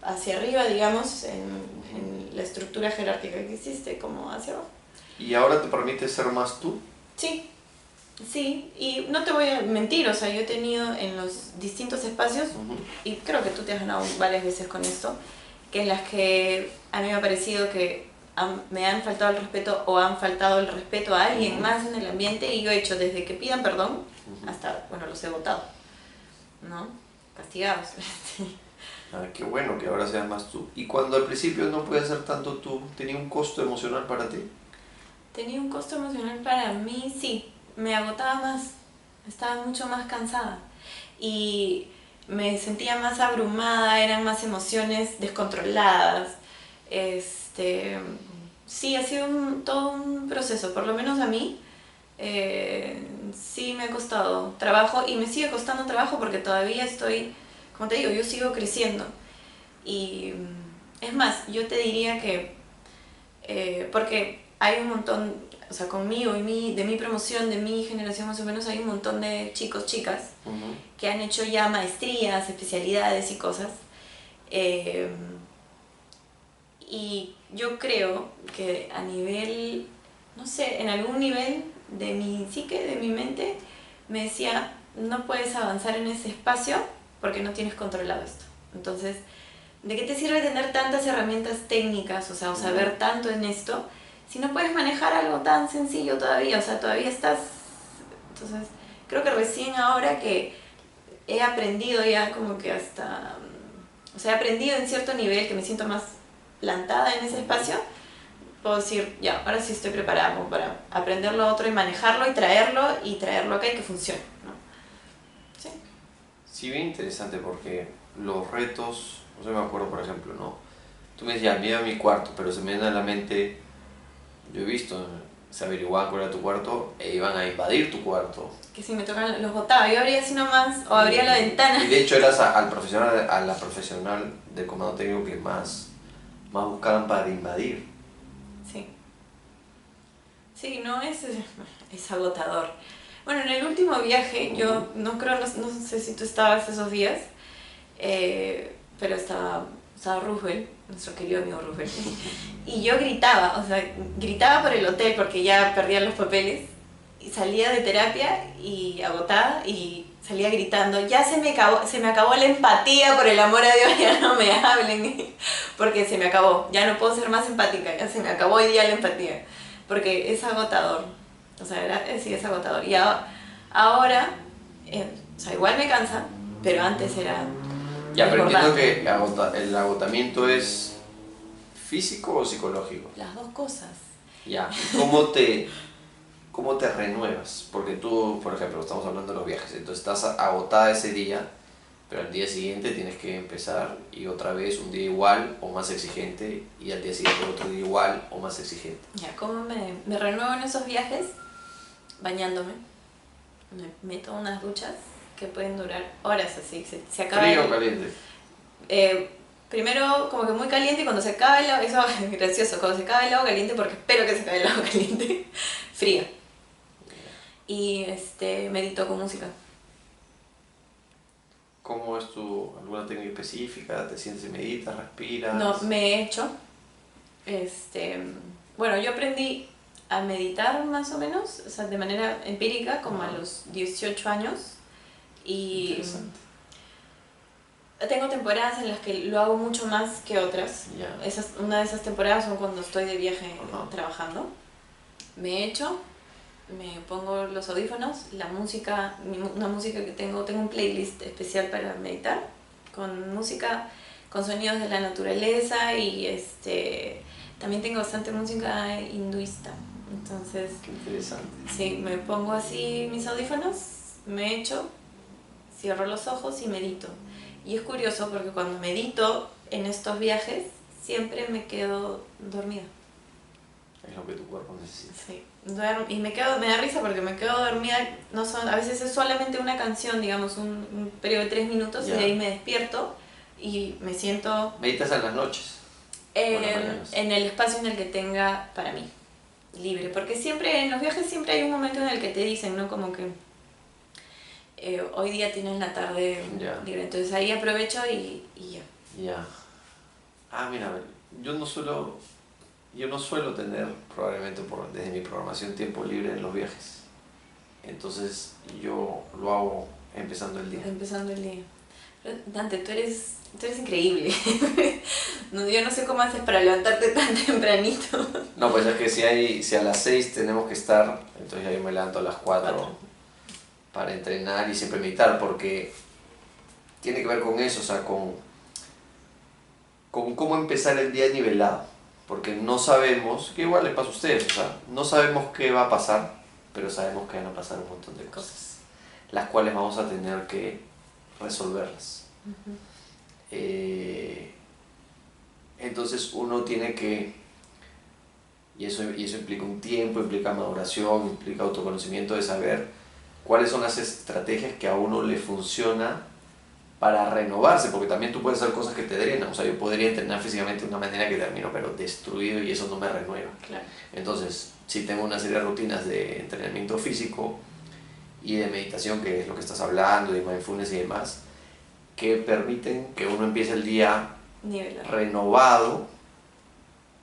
hacia arriba, digamos, en la estructura jerárquica que existe, como hacia abajo. ¿Y ahora te permite ser más tú? Sí, sí, y no te voy a mentir, o sea, yo he tenido en los distintos espacios, y creo que tú te has ganado varias veces con esto, que en las que a mí me ha parecido que me han faltado el respeto o han faltado el respeto a alguien más en el ambiente, y yo he hecho desde que pidan perdón hasta, bueno, los he votado, ¿no? Castigados. Ah, qué bueno que ahora seas más tú. ¿Y cuando al principio no podías ser tanto tú, tenía un costo emocional para ti? Tenía un costo emocional para mí, sí, me agotaba más, estaba mucho más cansada y me sentía más abrumada, eran más emociones descontroladas. Sí, ha sido todo un proceso, por lo menos a mí. Sí me ha costado trabajo y me sigue costando trabajo porque todavía estoy, como te digo, yo sigo creciendo. Y es más, yo te diría que, porque hay un montón, o sea, conmigo y de mi promoción, de mi generación más o menos, hay un montón de chicos, chicas, que han hecho ya maestrías, especialidades y cosas. Y yo creo que a nivel, no sé, en algún nivel de mi psique, de mi mente, me decía, no puedes avanzar en ese espacio porque no tienes controlado esto. Entonces, ¿de qué te sirve tener tantas herramientas técnicas, o sea, o saber tanto en esto, si no puedes manejar algo tan sencillo todavía? O sea, todavía estás... Entonces, creo que recién ahora que he aprendido ya como que hasta... O sea, he aprendido en cierto nivel que me siento más plantada en ese espacio, puedo decir, ya, ahora sí estoy preparada como para aprender lo otro y manejarlo y traerlo acá y que funcione, ¿no? Sí. Sí, bien interesante porque los retos, o sea, me acuerdo por ejemplo, ¿no? Tú me decías, mira mi cuarto, pero se me viene a la mente, yo he visto, se averiguaban cuál era tu cuarto e iban a invadir tu cuarto. Que si me tocan los botaba, yo abría así nomás o abría la ventana. Y de hecho eras a la profesional del comando técnico que más buscaban para invadir. Sí. Sí, no, es agotador. Bueno, en el último viaje, yo no creo, no sé si tú estabas esos días, pero estaba Roosevelt, nuestro querido amigo Roosevelt, y yo gritaba, o sea, gritaba por el hotel porque ya perdía los papeles, y salía de terapia y agotada y salía gritando, ya se me acabó la empatía, por el amor a Dios, ya no me hablen, porque se me acabó, ya no puedo ser más empática, ya se me acabó hoy día la empatía, porque es agotador, o sea, sí es agotador. Y ahora, o sea, igual me cansa, pero antes era... Ya, pero entiendo que el agotamiento es físico o psicológico. Las dos cosas. Ya, ¿cómo te renuevas? Porque tú, por ejemplo, estamos hablando de los viajes, entonces estás agotada ese día, pero al día siguiente tienes que empezar y otra vez un día igual o más exigente y al día siguiente otro día igual o más exigente. Ya, ¿cómo me renuevo en esos viajes? Bañándome. Me meto unas duchas que pueden durar horas así. Se acaba ¿Frío o caliente? Primero como que muy caliente y cuando se acaba el agua, eso es gracioso, cuando se acaba el agua caliente, porque espero que se acabe el agua caliente, fría. Y medito con música. ¿Cómo es alguna técnica específica? ¿Te sientes y meditas, respiras? No, me he hecho. Bueno, yo aprendí a meditar más o menos, o sea, de manera empírica, como a los 18 años. Y interesante. Tengo temporadas en las que lo hago mucho más que otras. Yeah. Una de esas temporadas son cuando estoy de viaje trabajando. Me echo, me pongo los audífonos, una música que tengo un playlist especial para meditar, con música, con sonidos de la naturaleza y también tengo bastante música hinduista. Entonces, qué interesante. Sí, me pongo así mis audífonos, me echo, cierro los ojos y medito. Y es curioso porque cuando medito en estos viajes siempre me quedo dormida. Es lo que tu cuerpo necesita. Sí, y me da risa porque me quedo dormida, a veces es solamente una canción, digamos, un periodo de 3 minutos y de ahí me despierto y me siento... ¿Meditas en las noches? En el espacio en el que tenga para mí, libre. Porque siempre, en los viajes siempre hay un momento en el que te dicen, ¿no? Como que hoy día tienes la tarde libre. Entonces ahí aprovecho y ya. Ya. Mira, yo no suelo tener probablemente desde mi programación tiempo libre en los viajes. Entonces yo lo hago empezando el día. Empezando el día. Pero, Dante, tú eres increíble. No, yo no sé cómo haces para levantarte tan tempranito. No, pues es que si a las 6 tenemos que estar, entonces ya yo me levanto a las 4 para entrenar y siempre meditar, porque tiene que ver con eso, o sea, con cómo empezar el día nivelado. Porque no sabemos, que igual les pasa a ustedes, o sea, no sabemos qué va a pasar, pero sabemos que van a pasar un montón de cosas, las cuales vamos a tener que resolverlas. Entonces uno tiene que, y eso implica un tiempo, implica maduración, implica autoconocimiento de saber cuáles son las estrategias que a uno le funciona para renovarse, porque también tú puedes hacer cosas que te drenan. O sea, yo podría entrenar físicamente de una manera que termino pero destruido y eso no me renueva. Claro. Entonces, si tengo una serie de rutinas de entrenamiento físico y de meditación, que es lo que estás hablando, de mindfulness y demás, que permiten que uno empiece el día renovado.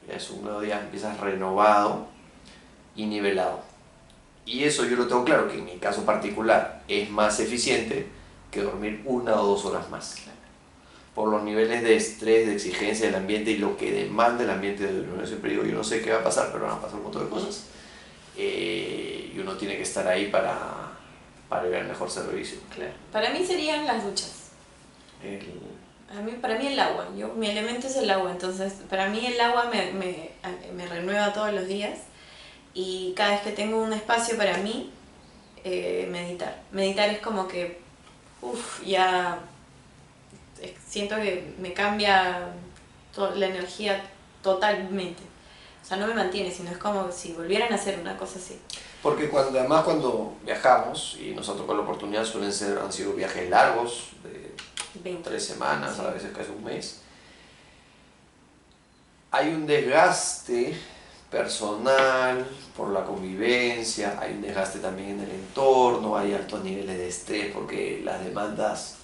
Es un nuevo día, empiezas renovado y nivelado. Y eso yo lo tengo claro, que en mi caso particular es más eficiente que dormir 1 o 2 horas más. Por los niveles de estrés, de exigencia del ambiente y lo que demanda el ambiente de uno. Yo siempre digo, yo no sé qué va a pasar, pero van a pasar un montón de cosas. Y uno tiene que estar ahí para dar el mejor servicio. Claro. Para mí serían las duchas. Para mí el agua. Mi elemento es el agua, entonces para mí el agua me renueva todos los días. Y cada vez que tengo un espacio para mí, meditar. Meditar es como que, ya siento que me cambia la energía totalmente. O sea, no me mantiene, sino es como si volvieran a hacer una cosa así. Porque además cuando viajamos, y nos ha tocado la oportunidad, han sido viajes largos, de 3 semanas, sí, a veces casi un mes. Hay un desgaste personal por la convivencia, hay un desgaste también en el entorno, hay altos niveles de estrés porque las demandas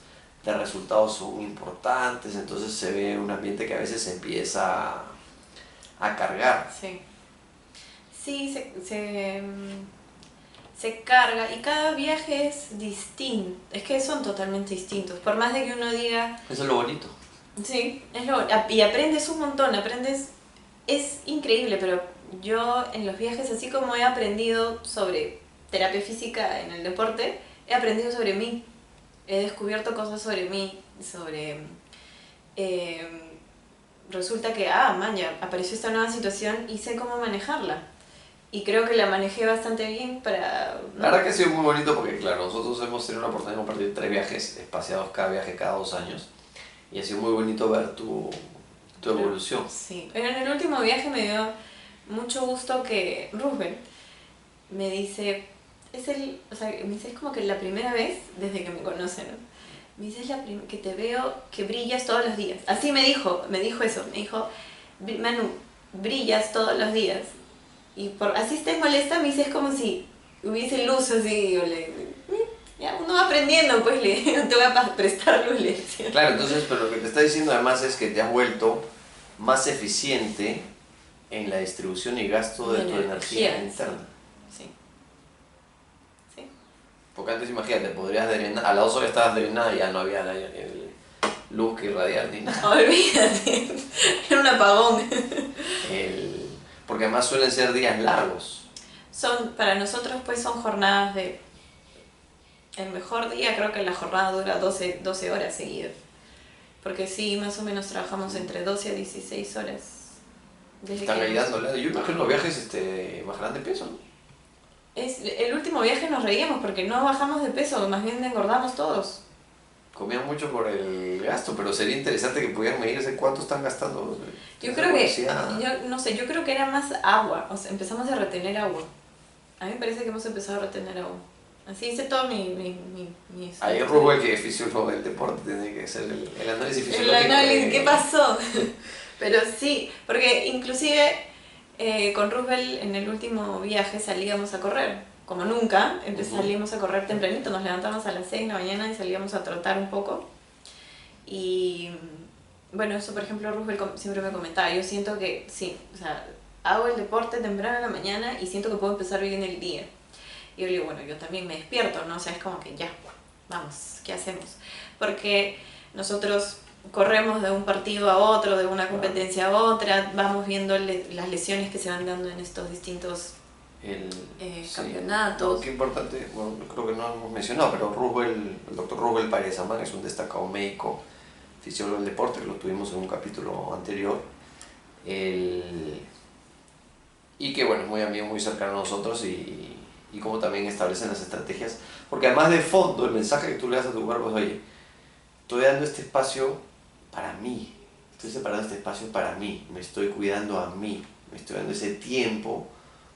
de resultados son importantes, entonces se ve un ambiente que a veces se empieza a cargar. Sí, se carga y cada viaje es distinto, es que son totalmente distintos, por más de que uno diga... Eso es lo bonito. Sí, y aprendes un montón, es increíble, pero yo en los viajes, así como he aprendido sobre terapia física en el deporte, he aprendido sobre mí, he descubierto cosas sobre mí, resulta que, ya apareció esta nueva situación y sé cómo manejarla. Y creo que la manejé bastante bien para... ¿no? La verdad que ha sido muy bonito porque, claro, nosotros hemos tenido la oportunidad de compartir 3 viajes espaciados cada viaje cada 2 años. Y ha sido muy bonito ver tu evolución. Sí, pero en el último viaje me dio mucho gusto que Roosevelt me dice, me dice, es como que la primera vez desde que me conoce, ¿no? Me dice, es que te veo que brillas todos los días. Así me dijo eso, me dijo, Manu, brillas todos los días. Y así estés molesta, me dice, es como si hubiese luz así, ya uno va aprendiendo, pues no te voy a prestar luz, le decía. Claro, entonces, pero lo que te está diciendo además es que te has vuelto más eficiente en la distribución y gasto de tu energía interna. Sí. Porque antes, imagínate, podrías drenar, a las 2 horas estabas drenada y ya no había luz que irradiar ni nada. Olvídate, era un apagón. Porque además suelen ser días largos. Para nosotros pues son jornadas de... El mejor día creo que la jornada dura 12 horas seguidas. Porque sí, más o menos trabajamos entre 12 a 16 horas. Están ahí dándole. Yo imagino los viajes bajarán de peso, ¿no? El último viaje nos reíamos porque no bajamos de peso, más bien engordamos todos. Comían mucho por el gasto, pero sería interesante que pudieran medirse cuánto están gastando. Yo creo que, yo creo que era más agua, o sea, empezamos a retener agua. A mí me parece que hemos empezado a retener agua. Así hice todo mi ahí Rubén, que es fisiólogo del deporte, tiene que hacer el análisis fisiológico. El análisis, ¿qué pasó? Pero sí, porque inclusive con Roosevelt en el último viaje salíamos a correr, como nunca, salíamos a correr tempranito, nos levantamos a las 6 de la mañana y salíamos a trotar un poco. Y bueno, eso por ejemplo Roosevelt siempre me comentaba, yo siento que sí, o sea, hago el deporte temprano en la mañana y siento que puedo empezar bien el día. Y yo le digo, bueno, yo también me despierto, ¿no? O sea, es como que ya, vamos, ¿qué hacemos? Porque nosotros corremos de un partido a otro, de una competencia a otra, vamos viendo las lesiones que se van dando en estos distintos Sí. campeonatos. No, qué importante, bueno, creo que no hemos mencionado, pero el doctor Rubel Párez Amán es un destacado médico, fisiólogo del deporte, que lo tuvimos en un capítulo anterior. Y que bueno, es muy amigo, muy cercano a nosotros y como también establecen las estrategias. Porque además de fondo, el mensaje que tú le das a tu cuerpo es, oye, estoy dando este espacio para mí, estoy separando este espacio para mí, me estoy cuidando a mí, me estoy dando ese tiempo,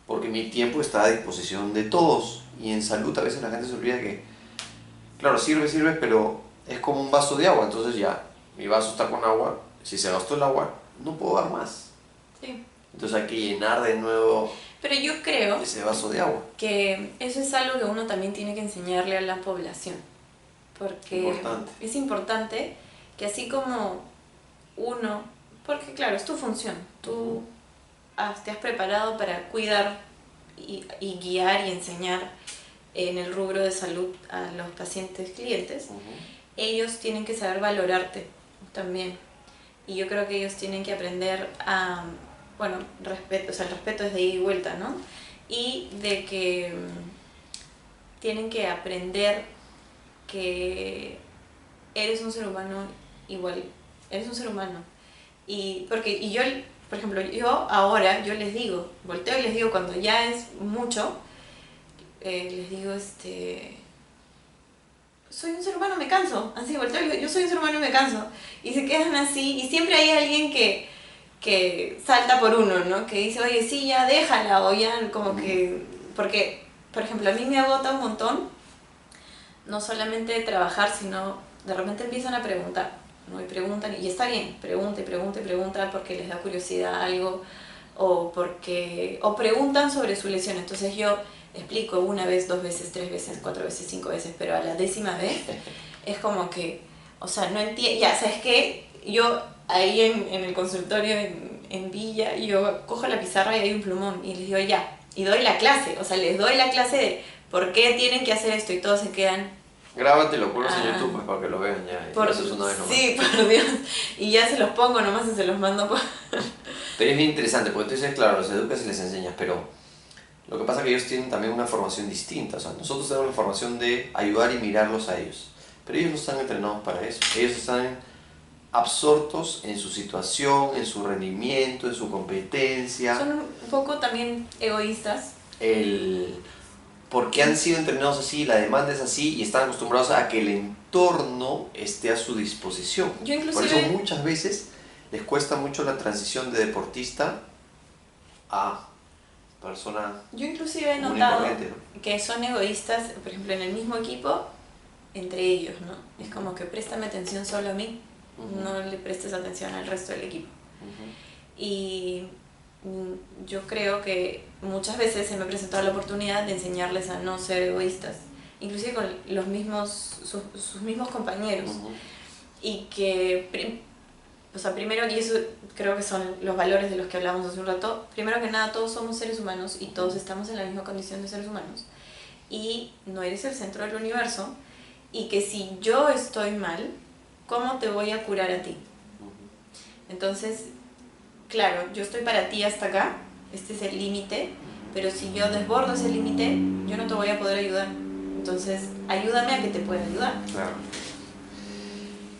porque mi tiempo está a disposición de todos. Y en salud a veces la gente se olvida que, claro, sirve, pero es como un vaso de agua, entonces ya, mi vaso está con agua, si se gastó el agua, no puedo dar más. Sí. Entonces hay que llenar de nuevo Pero yo creo ese vaso de agua. que eso es algo que uno también tiene que enseñarle a la población. Porque es importante que así como uno, porque claro, es tu función, tú te has preparado para cuidar y guiar y enseñar en el rubro de salud a los pacientes clientes, ellos tienen que saber valorarte también. Y yo creo que ellos tienen que aprender a, bueno, respeto, o sea, el respeto es de ida y vuelta, ¿no? Y de que tienen que aprender que eres un ser humano igual, eres un ser humano. Y yo, por ejemplo, yo ahora, yo les digo, volteo y les digo cuando ya es mucho, les digo, soy un ser humano, me canso. Así, volteo y digo, yo soy un ser humano y me canso. Y se quedan así, y siempre hay alguien que salta por uno, ¿no? Que dice, oye, sí, ya déjala, o ya como que... Porque, por ejemplo, a mí me agota un montón, no solamente trabajar, sino de repente empiezan a preguntar, ¿no? Y preguntan, y está bien, pregunta porque les da curiosidad algo, o preguntan sobre su lesión. Entonces yo explico una vez, 2 veces, 3 veces, 4 veces, 5 veces, pero a la 10ª vez es como que, o sea, no entiendo, ya, ¿sabes qué? Yo ahí en el consultorio en Villa, yo cojo la pizarra y hay un plumón y les digo ya, y doy la clase, o sea, les doy la clase de por qué tienen que hacer esto y todos se quedan... Grábate, lo pones en YouTube pues, para que lo vean ya. Por, eso es una vez nomás. Sí, por Dios. Y ya se los pongo nomás y se los mando por... Pero es bien interesante, porque tú dices, claro, los educas y les enseñas, pero lo que pasa es que ellos tienen también una formación distinta. O sea, nosotros tenemos la formación de ayudar y mirarlos a ellos, pero ellos no están entrenados para eso. Ellos están absortos en su situación, en su rendimiento, en su competencia. Son un poco también egoístas. Porque han sido entrenados así, la demanda es así y están acostumbrados a que el entorno esté a su disposición. Yo inclusive... Por eso muchas veces les cuesta mucho la transición de deportista a persona. Yo inclusive he notado que son egoístas, por ejemplo, en el mismo equipo, entre ellos, ¿no? Es como que préstame atención solo a mí, no le prestes atención al resto del equipo. Y yo creo que muchas veces se me ha presentado la oportunidad de enseñarles a no ser egoístas, inclusive con los mismos, sus mismos compañeros. Y que, o sea, primero, y eso creo que son los valores de los que hablamos hace un rato, primero que nada todos somos seres humanos y todos estamos en la misma condición de seres humanos. Y no eres el centro del universo, y que si yo estoy mal, ¿cómo te voy a curar a ti? Entonces, claro, yo estoy para ti hasta acá, este es el límite, pero si yo desbordo ese límite, yo no te voy a poder ayudar. Entonces, ayúdame a que te pueda ayudar. Claro.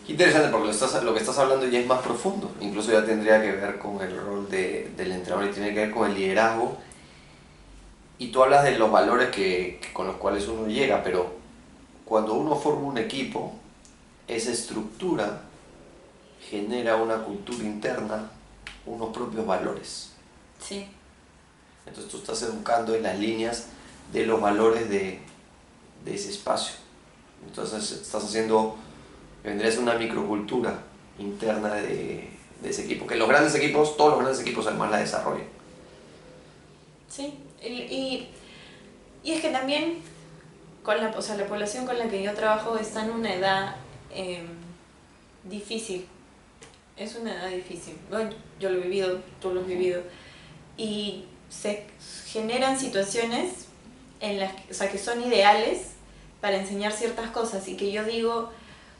Qué interesante, porque lo que estás hablando ya es más profundo. Incluso ya tendría que ver con el rol del entrenador y tiene que ver con el liderazgo. Y tú hablas de los valores con los cuales uno llega, pero cuando uno forma un equipo, esa estructura genera una cultura interna, unos propios valores. Sí. Entonces tú estás educando en las líneas de los valores de ese espacio. Entonces estás haciendo, vendría a ser una microcultura interna de ese equipo. Que los grandes equipos, todos los grandes equipos además la desarrollan. Sí, y es que también o sea, la población con la que yo trabajo está en una edad difícil. Es una edad difícil. Bueno, yo lo he vivido, tú lo has vivido. Y se generan situaciones en las que, o sea, que son ideales para enseñar ciertas cosas y que yo digo,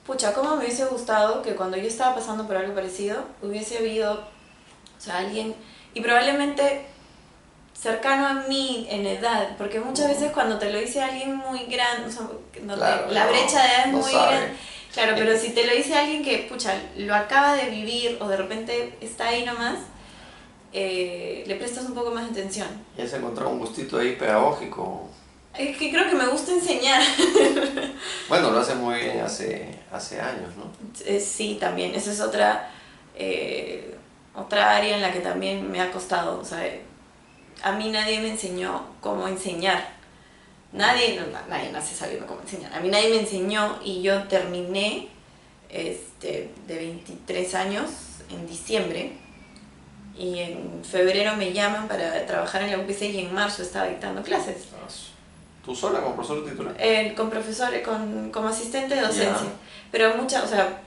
pucha, ¿cómo me hubiese gustado que cuando yo estaba pasando por algo parecido hubiese habido, o sea, alguien, y probablemente cercano a mí en edad, porque muchas veces cuando te lo dice alguien muy grande, o sea, Claro, la brecha de edad es no muy sabe. grande, claro, pero si te lo dice alguien que, pucha, lo acaba de vivir o de repente está ahí nomás, le prestas un poco más de atención. Y has encontrado un gustito ahí pedagógico. Es que creo que me gusta enseñar. Bueno, lo haces muy bien hace años, ¿no? Sí, también, esa es otra área en la que también me ha costado, o sea, a mí nadie me enseñó cómo enseñar. Nadie nace sabiendo cómo enseñar. A mí nadie me enseñó y yo terminé de 23 años en diciembre y en febrero me llaman para trabajar en la UPC y en marzo estaba dictando clases. ¿Tú sola como profesor titular? Con profesores, como asistente de docencia. Ya. Pero o sea,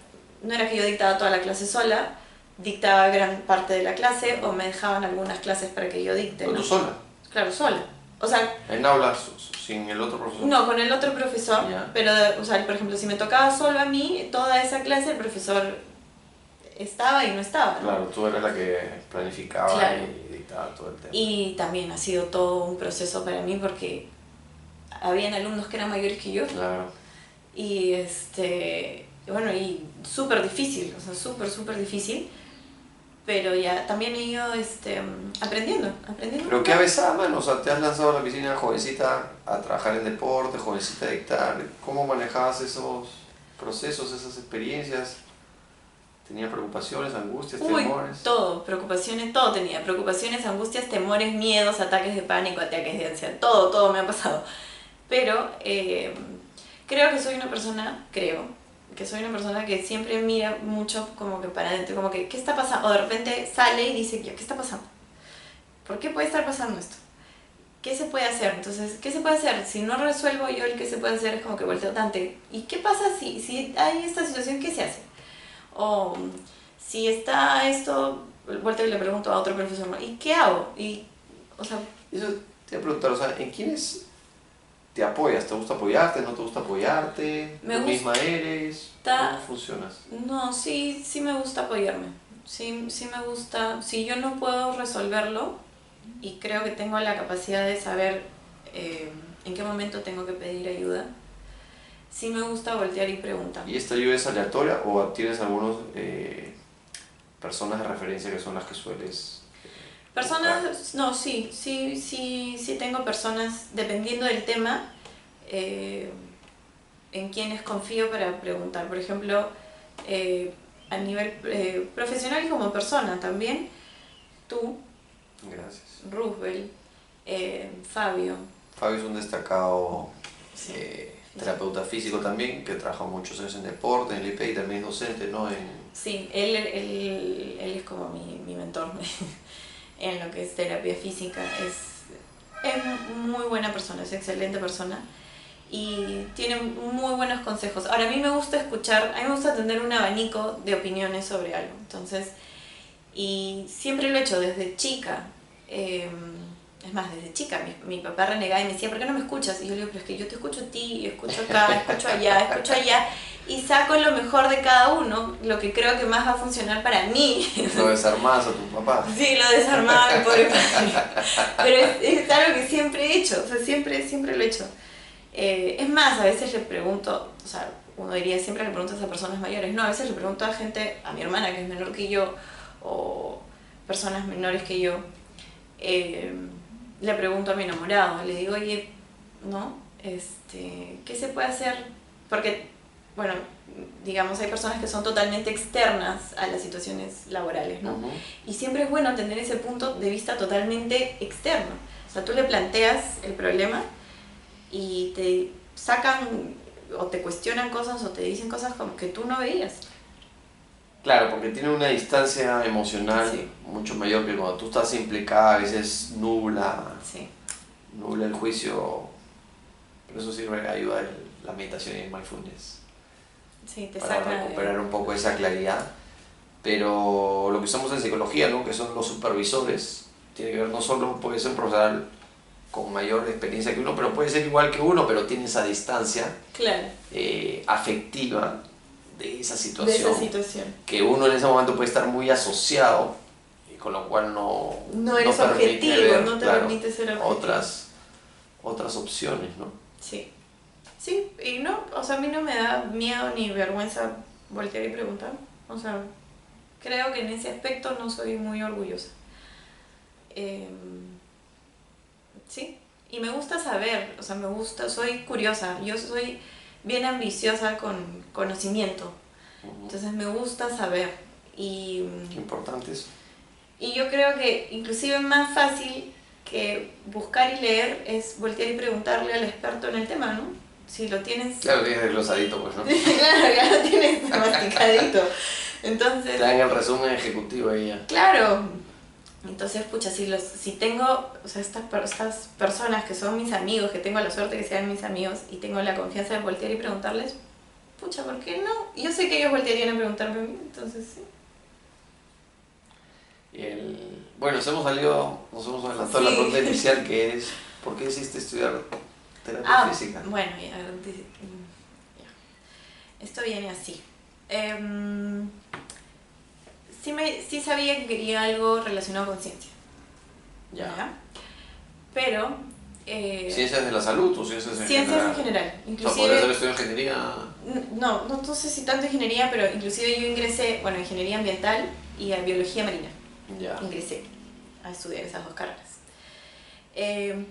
no era que yo dictaba toda la clase sola, dictaba gran parte de la clase o me dejaban algunas clases para que yo dicte. ¿Pero ¿no? tú sola? Claro, sola. O sea, ¿En aulas sin el otro profesor? no, con el otro profesor, Ya. pero, o sea, por ejemplo, si me tocaba solo a mí, toda esa clase el profesor estaba y no estaba, ¿no? Claro, tú eras la que planificaba Claro. y dictaba todo el tema. Y también ha sido todo un proceso para mí porque habían alumnos que eran mayores que yo. Claro. Y bueno, y súper difícil, o sea, súper difícil, pero ya también he ido aprendiendo. ¿Pero qué avesada, mano? O sea, te has lanzado a la piscina jovencita a trabajar en deporte, jovencita a dictar. ¿Cómo manejabas esos procesos, esas experiencias? ¿Tenías preocupaciones, angustias, temores? Todo, preocupaciones, todo tenía, preocupaciones, angustias, temores, miedos, ataques de pánico, ataques de ansiedad, todo me ha pasado. Pero creo que soy una persona que siempre mira mucho como que para adentro, como que ¿qué está pasando? O de repente sale y dice, ¿qué está pasando? ¿Por qué puede estar pasando esto? ¿Qué se puede hacer? Entonces, ¿qué se puede hacer? Si no resuelvo yo el que se puede hacer, es como que volteo Dante. ¿Y qué pasa si hay esta situación? ¿Qué se hace? O si está esto, vuelto y le pregunto a otro profesor, ¿y qué hago? Y, o sea, Eso te iba a preguntar, o sea, ¿en quiénes te apoyas? ¿Te gusta apoyarte? ¿No te gusta apoyarte? ¿Tú misma eres? ¿Cómo funcionas? No, sí me gusta apoyarme. Sí me gusta. Si yo no puedo resolverlo y creo que tengo la capacidad de saber en qué momento tengo que pedir ayuda, sí me gusta voltear y preguntar. ¿Y esta ayuda es aleatoria o tienes algunos personas de referencia que son las que sueles buscar? No, sí tengo personas, dependiendo del tema, en quienes confío para preguntar. Por ejemplo, a nivel profesional y como persona también, tú, Gracias. Roosevelt, Fabio. Fabio es un destacado Sí. terapeuta físico también, que trabaja muchos años en deporte, en el IPE y también es docente, ¿no? Sí, él es como mi mentor en lo que es terapia física. Es muy buena persona, es excelente persona y tiene muy buenos consejos. Ahora, a mí me gusta escuchar, a mí me gusta tener un abanico de opiniones sobre algo. Entonces, y siempre lo he hecho desde chica. Es más, desde chica mi papá renegaba y me decía, ¿por qué no me escuchas? Y yo le digo, pero es que yo te escucho a ti, escucho acá, escucho allá, y saco lo mejor de cada uno, lo que creo que más va a funcionar para mí. Lo desarmás a tu papá. Sí, lo desarmaba mi pobre padre. Pero es algo que siempre he hecho, o sea, siempre lo he hecho. Es más, a veces le pregunto, o sea, uno diría siempre le preguntas a personas mayores, no, a veces le pregunto a gente, a mi hermana que es menor que yo, o personas menores que yo, le pregunto a mi enamorado, le digo, oye, ¿no? ¿Qué se puede hacer? Porque, bueno, digamos, hay personas que son totalmente externas a las situaciones laborales, ¿no? Uh-huh. Y siempre es bueno tener ese punto de vista totalmente externo. O sea, tú le planteas el problema y te sacan o te cuestionan cosas o te dicen cosas como que tú no veías. Claro, porque tiene una distancia emocional Sí. mucho mayor que cuando tú estás implicada, a veces nubla el juicio. Por eso sirve ayuda la meditación y el mindfulness. Sí, te Para saca recuperar un poco esa claridad. pero lo que usamos en psicología, ¿no? Que son los supervisores, tiene que ver no solo, puede ser un profesional con mayor experiencia que uno, pero puede ser igual que uno, pero tiene esa distancia Claro. afectiva de esa De situación, esa situación. que uno en ese momento puede estar muy asociado, y con lo cual No eres permite objetivo, ver, no te claro, permite ser objetivo. otras opciones, ¿no? Sí. Sí, y no, o sea, a mí no me da miedo ni vergüenza voltear y preguntar. O sea, creo que en ese aspecto no soy muy orgullosa. Sí, y me gusta saber, o sea, soy curiosa, yo soy bien ambiciosa con conocimiento, entonces me gusta saber y, Qué importante eso. y yo creo que inclusive más fácil que buscar y leer es voltear y preguntarle al experto en el tema, ¿no? Si lo tienes... Claro, tienes desglosadito, pues, ¿no? Claro, ya lo tienes masticadito. Entonces... Te dan el resumen ejecutivo ahí ya. Claro. Entonces, pucha, si tengo, o sea, estas personas que son mis amigos, que tengo la suerte que sean mis amigos y tengo la confianza de voltear y preguntarles, pucha, ¿por qué no? Yo sé que ellos voltearían a preguntarme a mí, entonces sí. Bueno, nos hemos adelantado a la pregunta inicial, que es ¿por qué decidiste estudiar terapia física? Bueno, ya. Esto viene así. Sí sabía que quería algo relacionado con ciencia. Ya. Pero... ¿Ciencias de la salud o ciencias en general? Ciencias en general. Inclusive, o sea, ¿podrías haber estudiado ingeniería? No sé si tanto ingeniería, pero inclusive yo ingresé, bueno, ingeniería ambiental y a biología marina. Ya. Ingresé a estudiar esas dos carreras.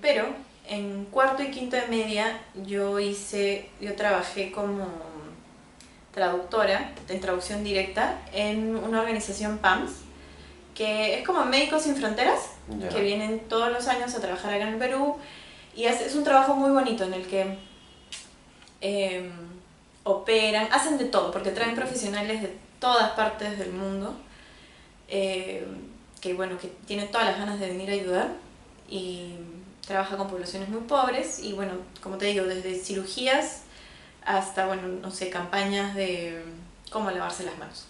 Pero en cuarto y quinto de media yo trabajé como traductora en traducción directa en una organización PAMS, que es como Médicos Sin Fronteras, que vienen todos los años a trabajar acá en el Perú, y es un trabajo muy bonito en el que operan, hacen de todo, porque traen profesionales de todas partes del mundo, que tienen todas las ganas de venir a ayudar, y trabaja con poblaciones muy pobres, y bueno, como te digo, desde cirugías hasta, bueno, no sé, campañas de cómo lavarse las manos.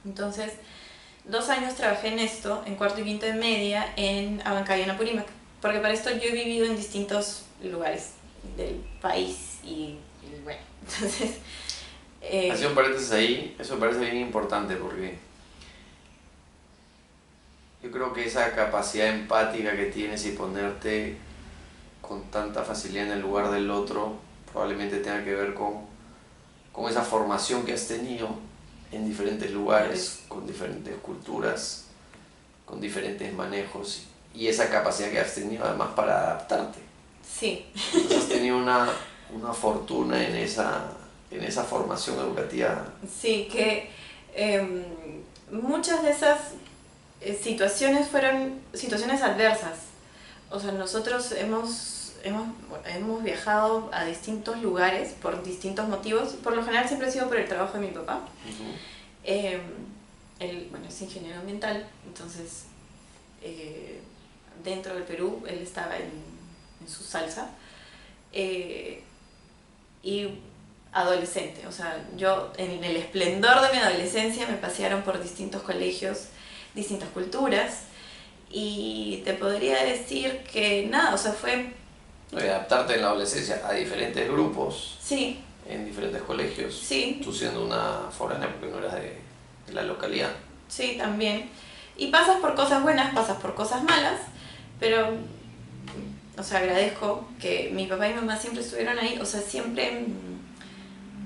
Entonces, 2 años trabajé en esto, en cuarto y quinto de media, en Abancay, en Apurímac, porque para esto yo he vivido en distintos lugares del país y bueno, entonces... Hacía un paréntesis ahí, eso me parece bien importante porque yo creo que esa capacidad empática que tienes y ponerte con tanta facilidad en el lugar del otro probablemente tenga que ver con esa formación que has tenido en diferentes lugares, con diferentes culturas, con diferentes manejos y esa capacidad que has tenido además para adaptarte. Sí. Entonces has tenido una fortuna en esa formación educativa. Sí, que muchas de esas situaciones fueron situaciones adversas. O sea, nosotros hemos viajado a distintos lugares por distintos motivos. Por lo general siempre ha sido por el trabajo de mi papá. Él, es ingeniero ambiental, entonces dentro del Perú él estaba en su salsa. Y adolescente, o sea, yo en el esplendor de mi adolescencia me pasearon por distintos colegios, distintas culturas, y te podría decir que nada, o sea, fue... Adaptarte en la adolescencia a diferentes grupos. Sí. En diferentes colegios. Sí. Tú siendo una foránea porque no eras de la localidad. Sí, también. Y pasas por cosas buenas, pasas por cosas malas, pero, o sea, agradezco que mi papá y mi mamá siempre estuvieron ahí, o sea, siempre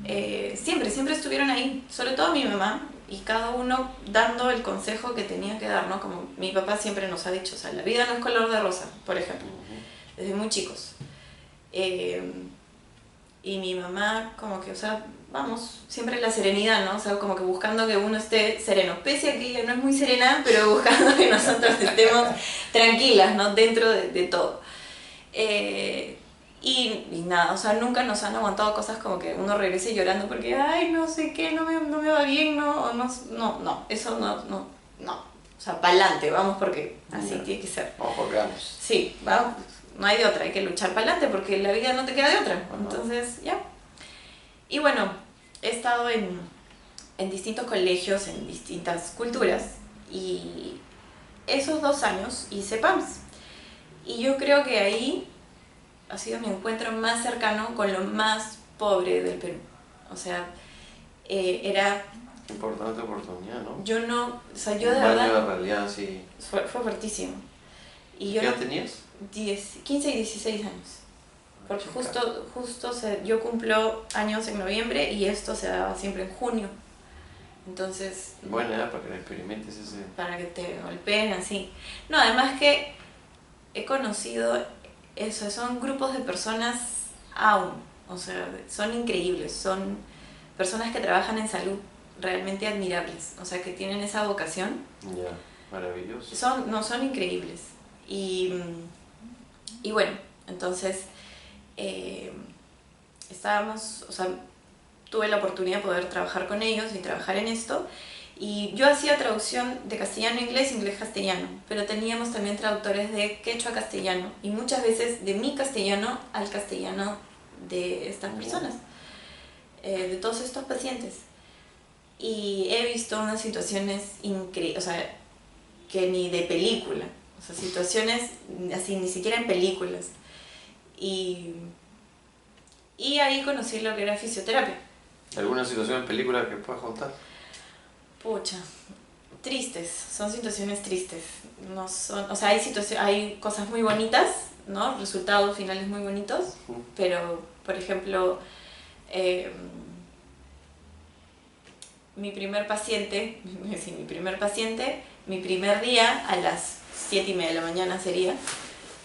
estuvieron ahí, sobre todo mi mamá, y cada uno dando el consejo que tenía que dar, ¿no? Como mi papá siempre nos ha dicho, o sea, la vida no es color de rosa, por ejemplo, desde muy chicos. Y mi mamá como que, o sea, vamos, siempre la serenidad, ¿no? O sea, como que buscando que uno esté sereno, pese a que ella no es muy serena, pero buscando que nosotros estemos tranquilas, ¿no? Dentro de todo. Y nada, o sea, nunca nos han aguantado cosas como que uno regrese llorando porque, ay, no sé qué, no me va bien, no, eso no. O sea, pa'lante, vamos porque así tiene que ser. Vamos porque vamos. Sí, vamos, no hay de otra, hay que luchar pa'lante porque la vida no te queda de otra. Entonces, ya. Y bueno, he estado en en distintos colegios, en distintas culturas, y esos 2 años hice PAMS. Y yo creo que ahí ha sido mi encuentro más cercano con lo más pobre del Perú. O sea, era... Importante oportunidad, ¿no? Yo no... O sea, yo de Un baño verdad... de realidad, sí. Fue fuertísimo. Y yo ¿Qué edad tenías? 15 y 16 años. Porque Chica. justo yo cumplo años en noviembre y esto se daba siempre en junio. Entonces... Buena edad para que experimentes ese... Para que te golpeen así. No, además que he conocido eso, son grupos de personas aún, o sea, son increíbles, son personas que trabajan en salud realmente admirables, o sea, que tienen esa vocación. Ya, maravilloso. Son increíbles. Y bueno, entonces estábamos, o sea, tuve la oportunidad de poder trabajar con ellos y trabajar en esto. Y yo hacía traducción de castellano a inglés, inglés-castellano, pero teníamos también traductores de quechua a castellano y muchas veces de mi castellano al castellano de estas personas, de todos estos pacientes. Y he visto unas situaciones increíbles, o sea, que ni de película, o sea, situaciones así, ni siquiera en películas. Y ahí conocí lo que era fisioterapia. ¿Alguna situación en película que puedas contar? Pucha, tristes, son situaciones tristes. No son, o sea, hay cosas muy bonitas, ¿no? Resultados finales muy bonitos, pero, por ejemplo, mi primer paciente, mi primer día a las 7:30 de la mañana sería,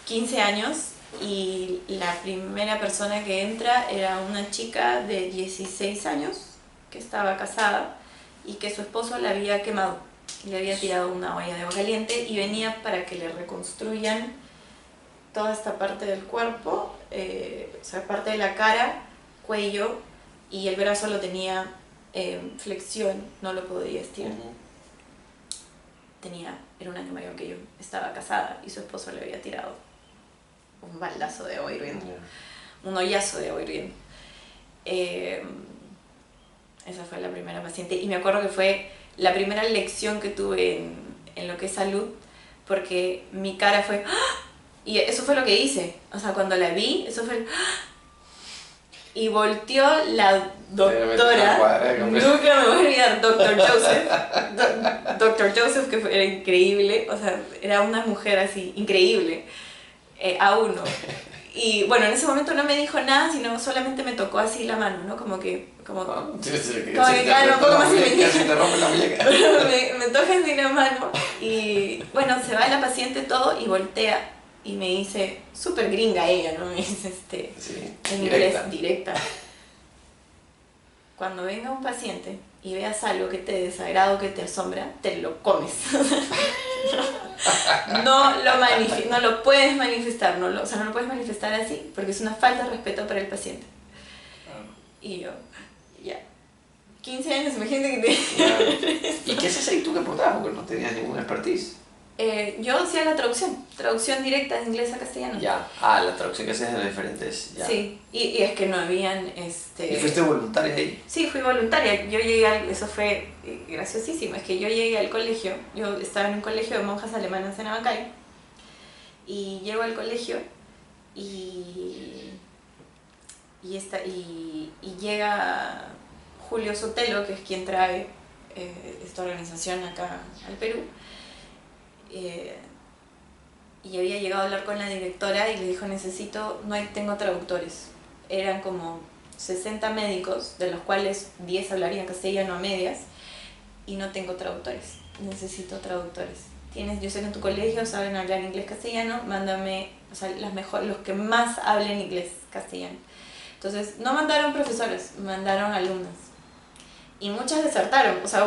15 años, y la primera persona que entra era una chica de 16 años que estaba casada y que su esposo la había quemado, le había tirado una olla de agua caliente y venía para que le reconstruyan toda esta parte del cuerpo, o sea, parte de la cara, cuello, y el brazo lo tenía flexión, no lo podía estirar. Era un año mayor que yo, estaba casada y su esposo le había tirado un baldazo de agua hirviendo, un hoyazo de agua hirviendo. Esa fue la primera paciente y me acuerdo que fue la primera lección que tuve en lo que es salud, porque mi cara fue ¡ah! Y eso fue lo que hice, o sea, cuando la vi, eso fue ¡ah! Y volteó la doctora, nunca me voy a olvidar, Dr. Joseph, que era increíble, o sea, era una mujer así, increíble, a uno. Y bueno, en ese momento no me dijo nada, sino solamente me tocó así la mano, ¿no? Como que claro, un poco más me toca así la mano y bueno, se va la paciente todo y voltea y me dice, súper gringa ella, ¿no? Me dice sí, en inglés, directa. Cuando venga un paciente y veas algo que te desagrada o que te asombra, te lo comes. No lo puedes manifestar, o sea, no lo puedes manifestar así porque es una falta de respeto para el paciente. Y yo, ya, 15 años, imagínate que te... ¿Y qué haces ahí tú que aportabas? Porque no tenías ninguna expertise. Yo hacía la traducción directa de inglés a castellano. Ya, la traducción que haces de los diferentes. Ya. Sí, y es que no habían... ¿Y fuiste voluntaria ahí? Sí, fui voluntaria. Yo llegué eso fue graciosísimo, es que yo llegué al colegio, yo estaba en un colegio de monjas alemanas en Abancay, y llego al colegio y llega Julio Sotelo, que es quien trae esta organización acá al Perú, y había llegado a hablar con la directora y le dijo, tengo traductores. Eran como 60 médicos, de los cuales 10 hablarían castellano a medias, y no tengo traductores, necesito traductores. Yo sé que en tu colegio saben hablar inglés-castellano, mándame, o sea, los que más hablen inglés-castellano. Entonces, no mandaron profesores, mandaron alumnas. Y muchas desertaron, o sea,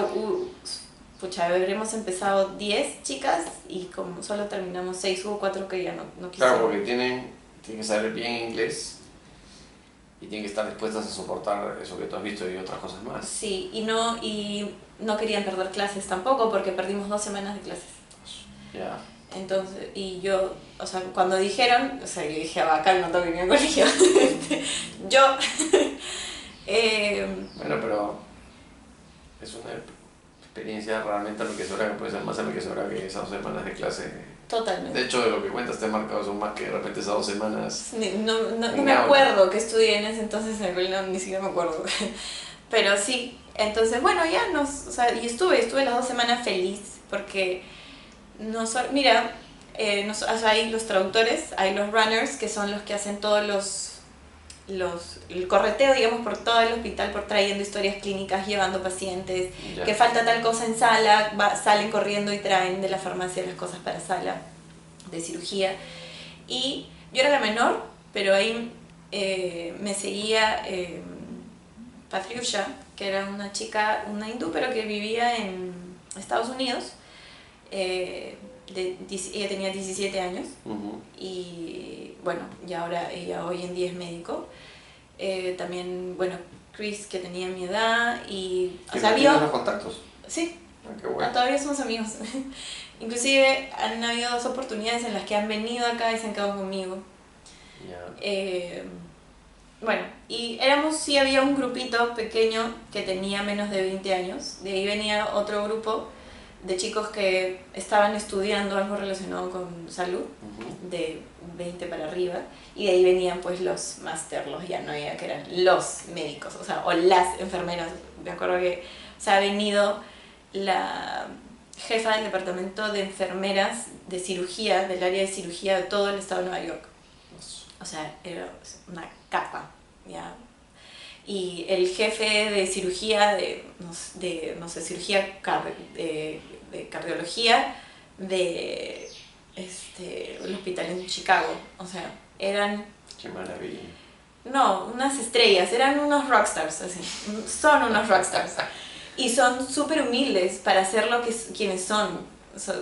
habremos empezado 10 chicas y como solo terminamos 6, hubo 4 que ya no quisieron. Claro, porque tienen que saber bien inglés y tienen que estar dispuestas a soportar eso que tú has visto y otras cosas más. Sí, y no querían perder clases tampoco porque perdimos 2 semanas de clases. Ya. Entonces, y yo, o sea, cuando dijeron, o sea, yo dije, acá no tengo que ir al colegio. Bueno, pero es una experiencia realmente enriquecedora, que puede ser más enriquecedora que esas 2 semanas de clase. Totalmente. De hecho, de lo que cuentas te marcado son más que de repente esas 2 semanas. No me acuerdo que estudié en ese entonces en el colegio, ni siquiera me acuerdo. Pero sí, entonces bueno, ya o sea, y estuve las 2 semanas feliz porque mira, o sea, hay los traductores, hay los runners que son los que hacen todos el correteo, digamos, por todo el hospital, por trayendo historias clínicas, llevando pacientes, Ya. que falta tal cosa en sala, salen corriendo y traen de la farmacia las cosas para sala de cirugía. Y yo era la menor, pero ahí me seguía Patricia, que era una chica, una hindú, pero que vivía en Estados Unidos. Ella tenía 17 años y bueno, ya ahora ella hoy en día es médico. También, bueno, Chris, que tenía mi edad y... O sea, ¿tienes los contactos? Sí. Qué bueno. Todavía somos amigos. Inclusive han habido 2 oportunidades en las que han venido acá y se han quedado conmigo. Yeah. Bueno, y sí había un grupito pequeño que tenía menos de 20 años. De ahí venía otro grupo de chicos que estaban estudiando algo relacionado con salud, de 20 para arriba, y de ahí venían pues los máster, ya no había, que eran los médicos, o sea, o las enfermeras. Me acuerdo que, o sea, ha venido la jefa del departamento de enfermeras de cirugía, del área de cirugía de todo el estado de Nueva York. O sea, era una capa, ¿ya? Y el jefe de cirugía, no sé, cirugía de cardiología del hospital en Chicago. O sea, eran... ¡Qué maravilla! No, unas estrellas, eran unos rockstars, así. Son unos rockstars. Y son súper humildes para ser quienes son. O sea,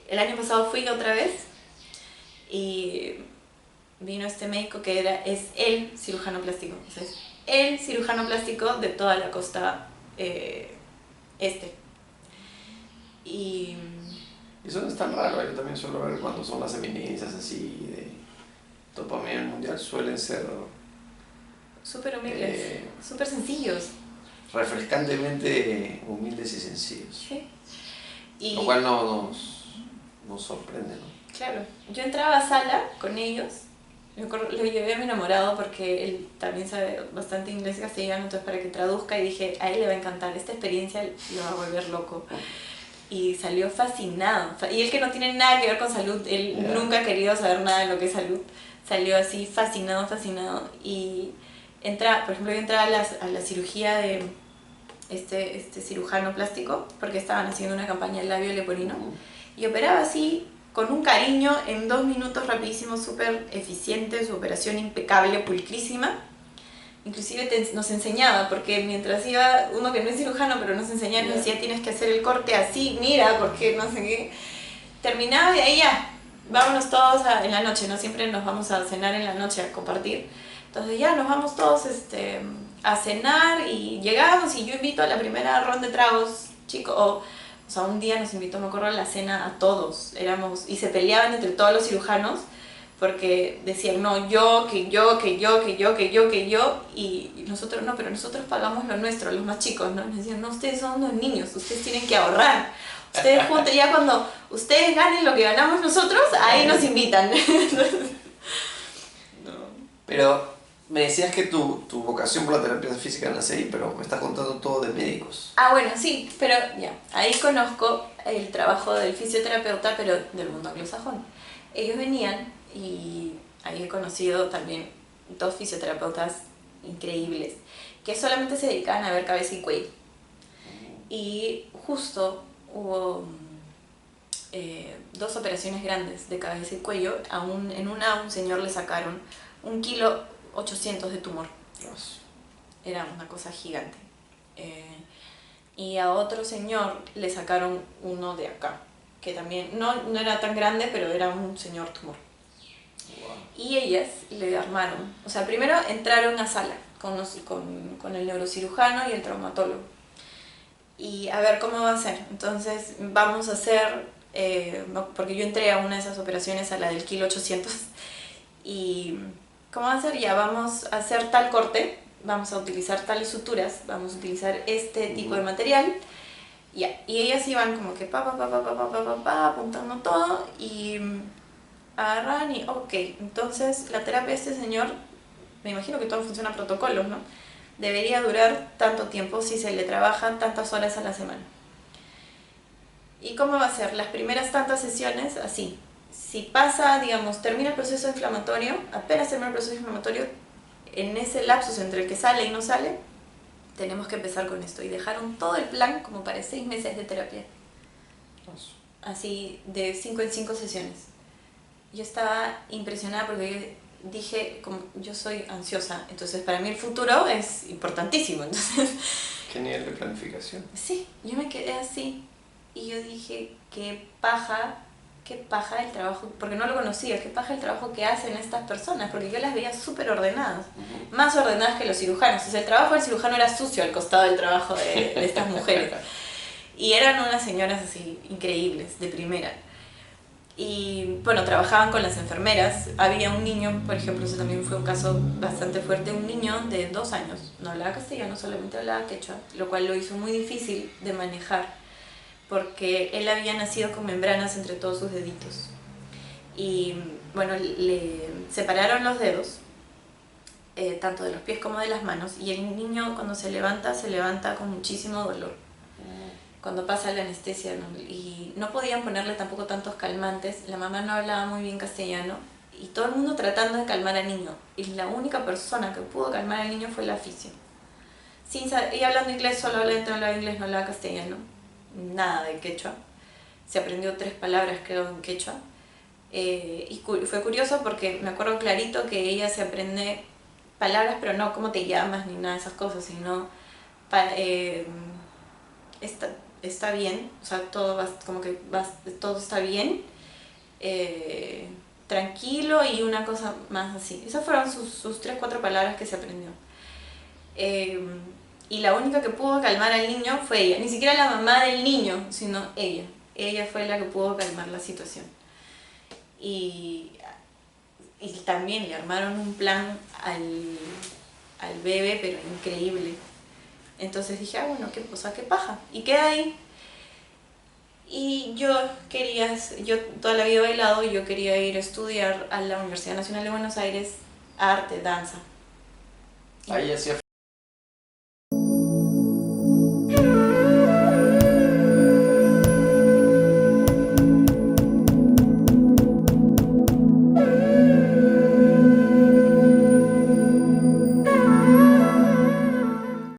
el año pasado fui otra vez y vino este médico que es el cirujano plástico. O sea, es el cirujano plástico de toda la costa Y eso no es tan raro, yo también suelo ver cuando son las eminencias así de top a nivel mundial, suelen ser súper humildes, súper sencillos. Refrescantemente humildes y sencillos. Sí. Lo cual nos sorprende, ¿no? Claro, yo entraba a sala con ellos, lo llevé a mi enamorado porque él también sabe bastante inglés y castellano, entonces para que traduzca, y dije, a él le va a encantar, esta experiencia lo va a volver loco. Y salió fascinado. Y él, que no tiene nada que ver con salud, él nunca ha querido saber nada de lo que es salud, salió así fascinado. Y por ejemplo, yo entraba a la cirugía de este cirujano plástico, porque estaban haciendo una campaña del labio leporino, y operaba así con un cariño, en 2 minutos, rapidísimo, súper eficiente, su operación impecable, pulcrísima. Inclusive nos enseñaba, porque mientras iba uno que no es cirujano, pero nos enseñaba, nos decía, tienes que hacer el corte así, mira, porque no sé qué. Terminaba y ahí ya, vámonos todos en la noche, ¿no? Siempre nos vamos a cenar en la noche, a compartir. Entonces ya nos vamos todos a cenar, y llegamos y yo invito a la primera ronda de tragos, chicos, o sea, un día nos invitó, me acuerdo, a la cena a todos, y se peleaban entre todos los cirujanos, porque decían, no, que yo, y nosotros no, pero nosotros pagamos lo nuestro, los más chicos, ¿no? Y nos decían, no, ustedes son unos niños, ustedes tienen que ahorrar, ustedes juntos, ya cuando ustedes ganen lo que ganamos nosotros, ahí nos invitan. Pero me decías que tu vocación por la terapia física nace ahí, pero me estás contando todo de médicos. Ah, bueno, sí, pero ya, ahí conozco el trabajo del fisioterapeuta, pero del mundo anglosajón. Ellos venían, y ahí he conocido también 2 fisioterapeutas increíbles que solamente se dedicaban a ver cabeza y cuello. Y justo hubo 2 operaciones grandes de cabeza y cuello. En una a un señor le sacaron 1,8 kilos de tumor. Era una cosa gigante. Y a otro señor le sacaron uno de acá, que también no era tan grande, pero era un señor tumor. Y ellas le armaron, o sea, primero entraron a sala con el neurocirujano y el traumatólogo, y a ver cómo va a ser. Entonces vamos a hacer, porque yo entré a una de esas operaciones, a la del 1,8 kilos, y ¿cómo va a ser? Ya vamos a hacer tal corte, vamos a utilizar tales suturas, vamos a utilizar este tipo de material. Ya, y ellas iban como que apuntando todo y agarran y ok, entonces la terapia de este señor, me imagino que todo funciona a protocolos, ¿no? Debería durar tanto tiempo si se le trabaja tantas horas a la semana. ¿Y cómo va a ser? Las primeras tantas sesiones, así. Si pasa, digamos, termina el proceso inflamatorio, apenas termina el proceso inflamatorio, en ese lapsus entre el que sale y no sale, tenemos que empezar con esto. Y dejaron todo el plan como para 6 meses de terapia. Así, de 5 en 5 sesiones. Yo estaba impresionada porque dije, como yo soy ansiosa, entonces para mí el futuro es importantísimo. Entonces, ¿Qué nivel de planificación? sí, yo me quedé así. Y yo dije, qué paja el trabajo, porque no lo conocía, qué paja el trabajo que hacen estas personas, porque yo las veía súper ordenadas, más ordenadas que los cirujanos. O sea, el trabajo del cirujano era sucio al costado del trabajo de estas mujeres. Y eran unas señoras así, increíbles, de primera. Y bueno, trabajaban con las enfermeras. Había un niño, por ejemplo, eso también fue un caso bastante fuerte, un niño de 2 años, no hablaba castellano, solamente hablaba quechua, lo cual lo hizo muy difícil de manejar, porque él había nacido con membranas entre todos sus deditos. Y bueno, le separaron los dedos, tanto de los pies como de las manos, y el niño cuando se levanta con muchísimo dolor. Cuando pasa la anestesia, ¿no? Y no podían ponerle tampoco tantos calmantes, la mamá no hablaba muy bien castellano, y todo el mundo tratando de calmar al niño. Y la única persona que pudo calmar al niño fue la fisio. Ella hablando inglés, solo hablaba inglés, no hablaba castellano. Nada de quechua. Se aprendió 3 palabras, creo, en quechua. Y fue curioso porque me acuerdo clarito que ella se aprende palabras, pero no cómo te llamas ni nada de esas cosas, sino está bien, o sea, todo está bien, tranquilo y una cosa más así. Esas fueron sus 3, 4 palabras que se aprendió. Y la única que pudo calmar al niño fue ella, ni siquiera la mamá del niño, sino ella. Ella fue la que pudo calmar la situación. Y también le armaron un plan al bebé, pero increíble. Entonces dije, bueno, qué paja. Y quedé ahí. Y yo toda la vida he bailado y yo quería ir a estudiar a la Universidad Nacional de Buenos Aires arte, danza. Ahí hacía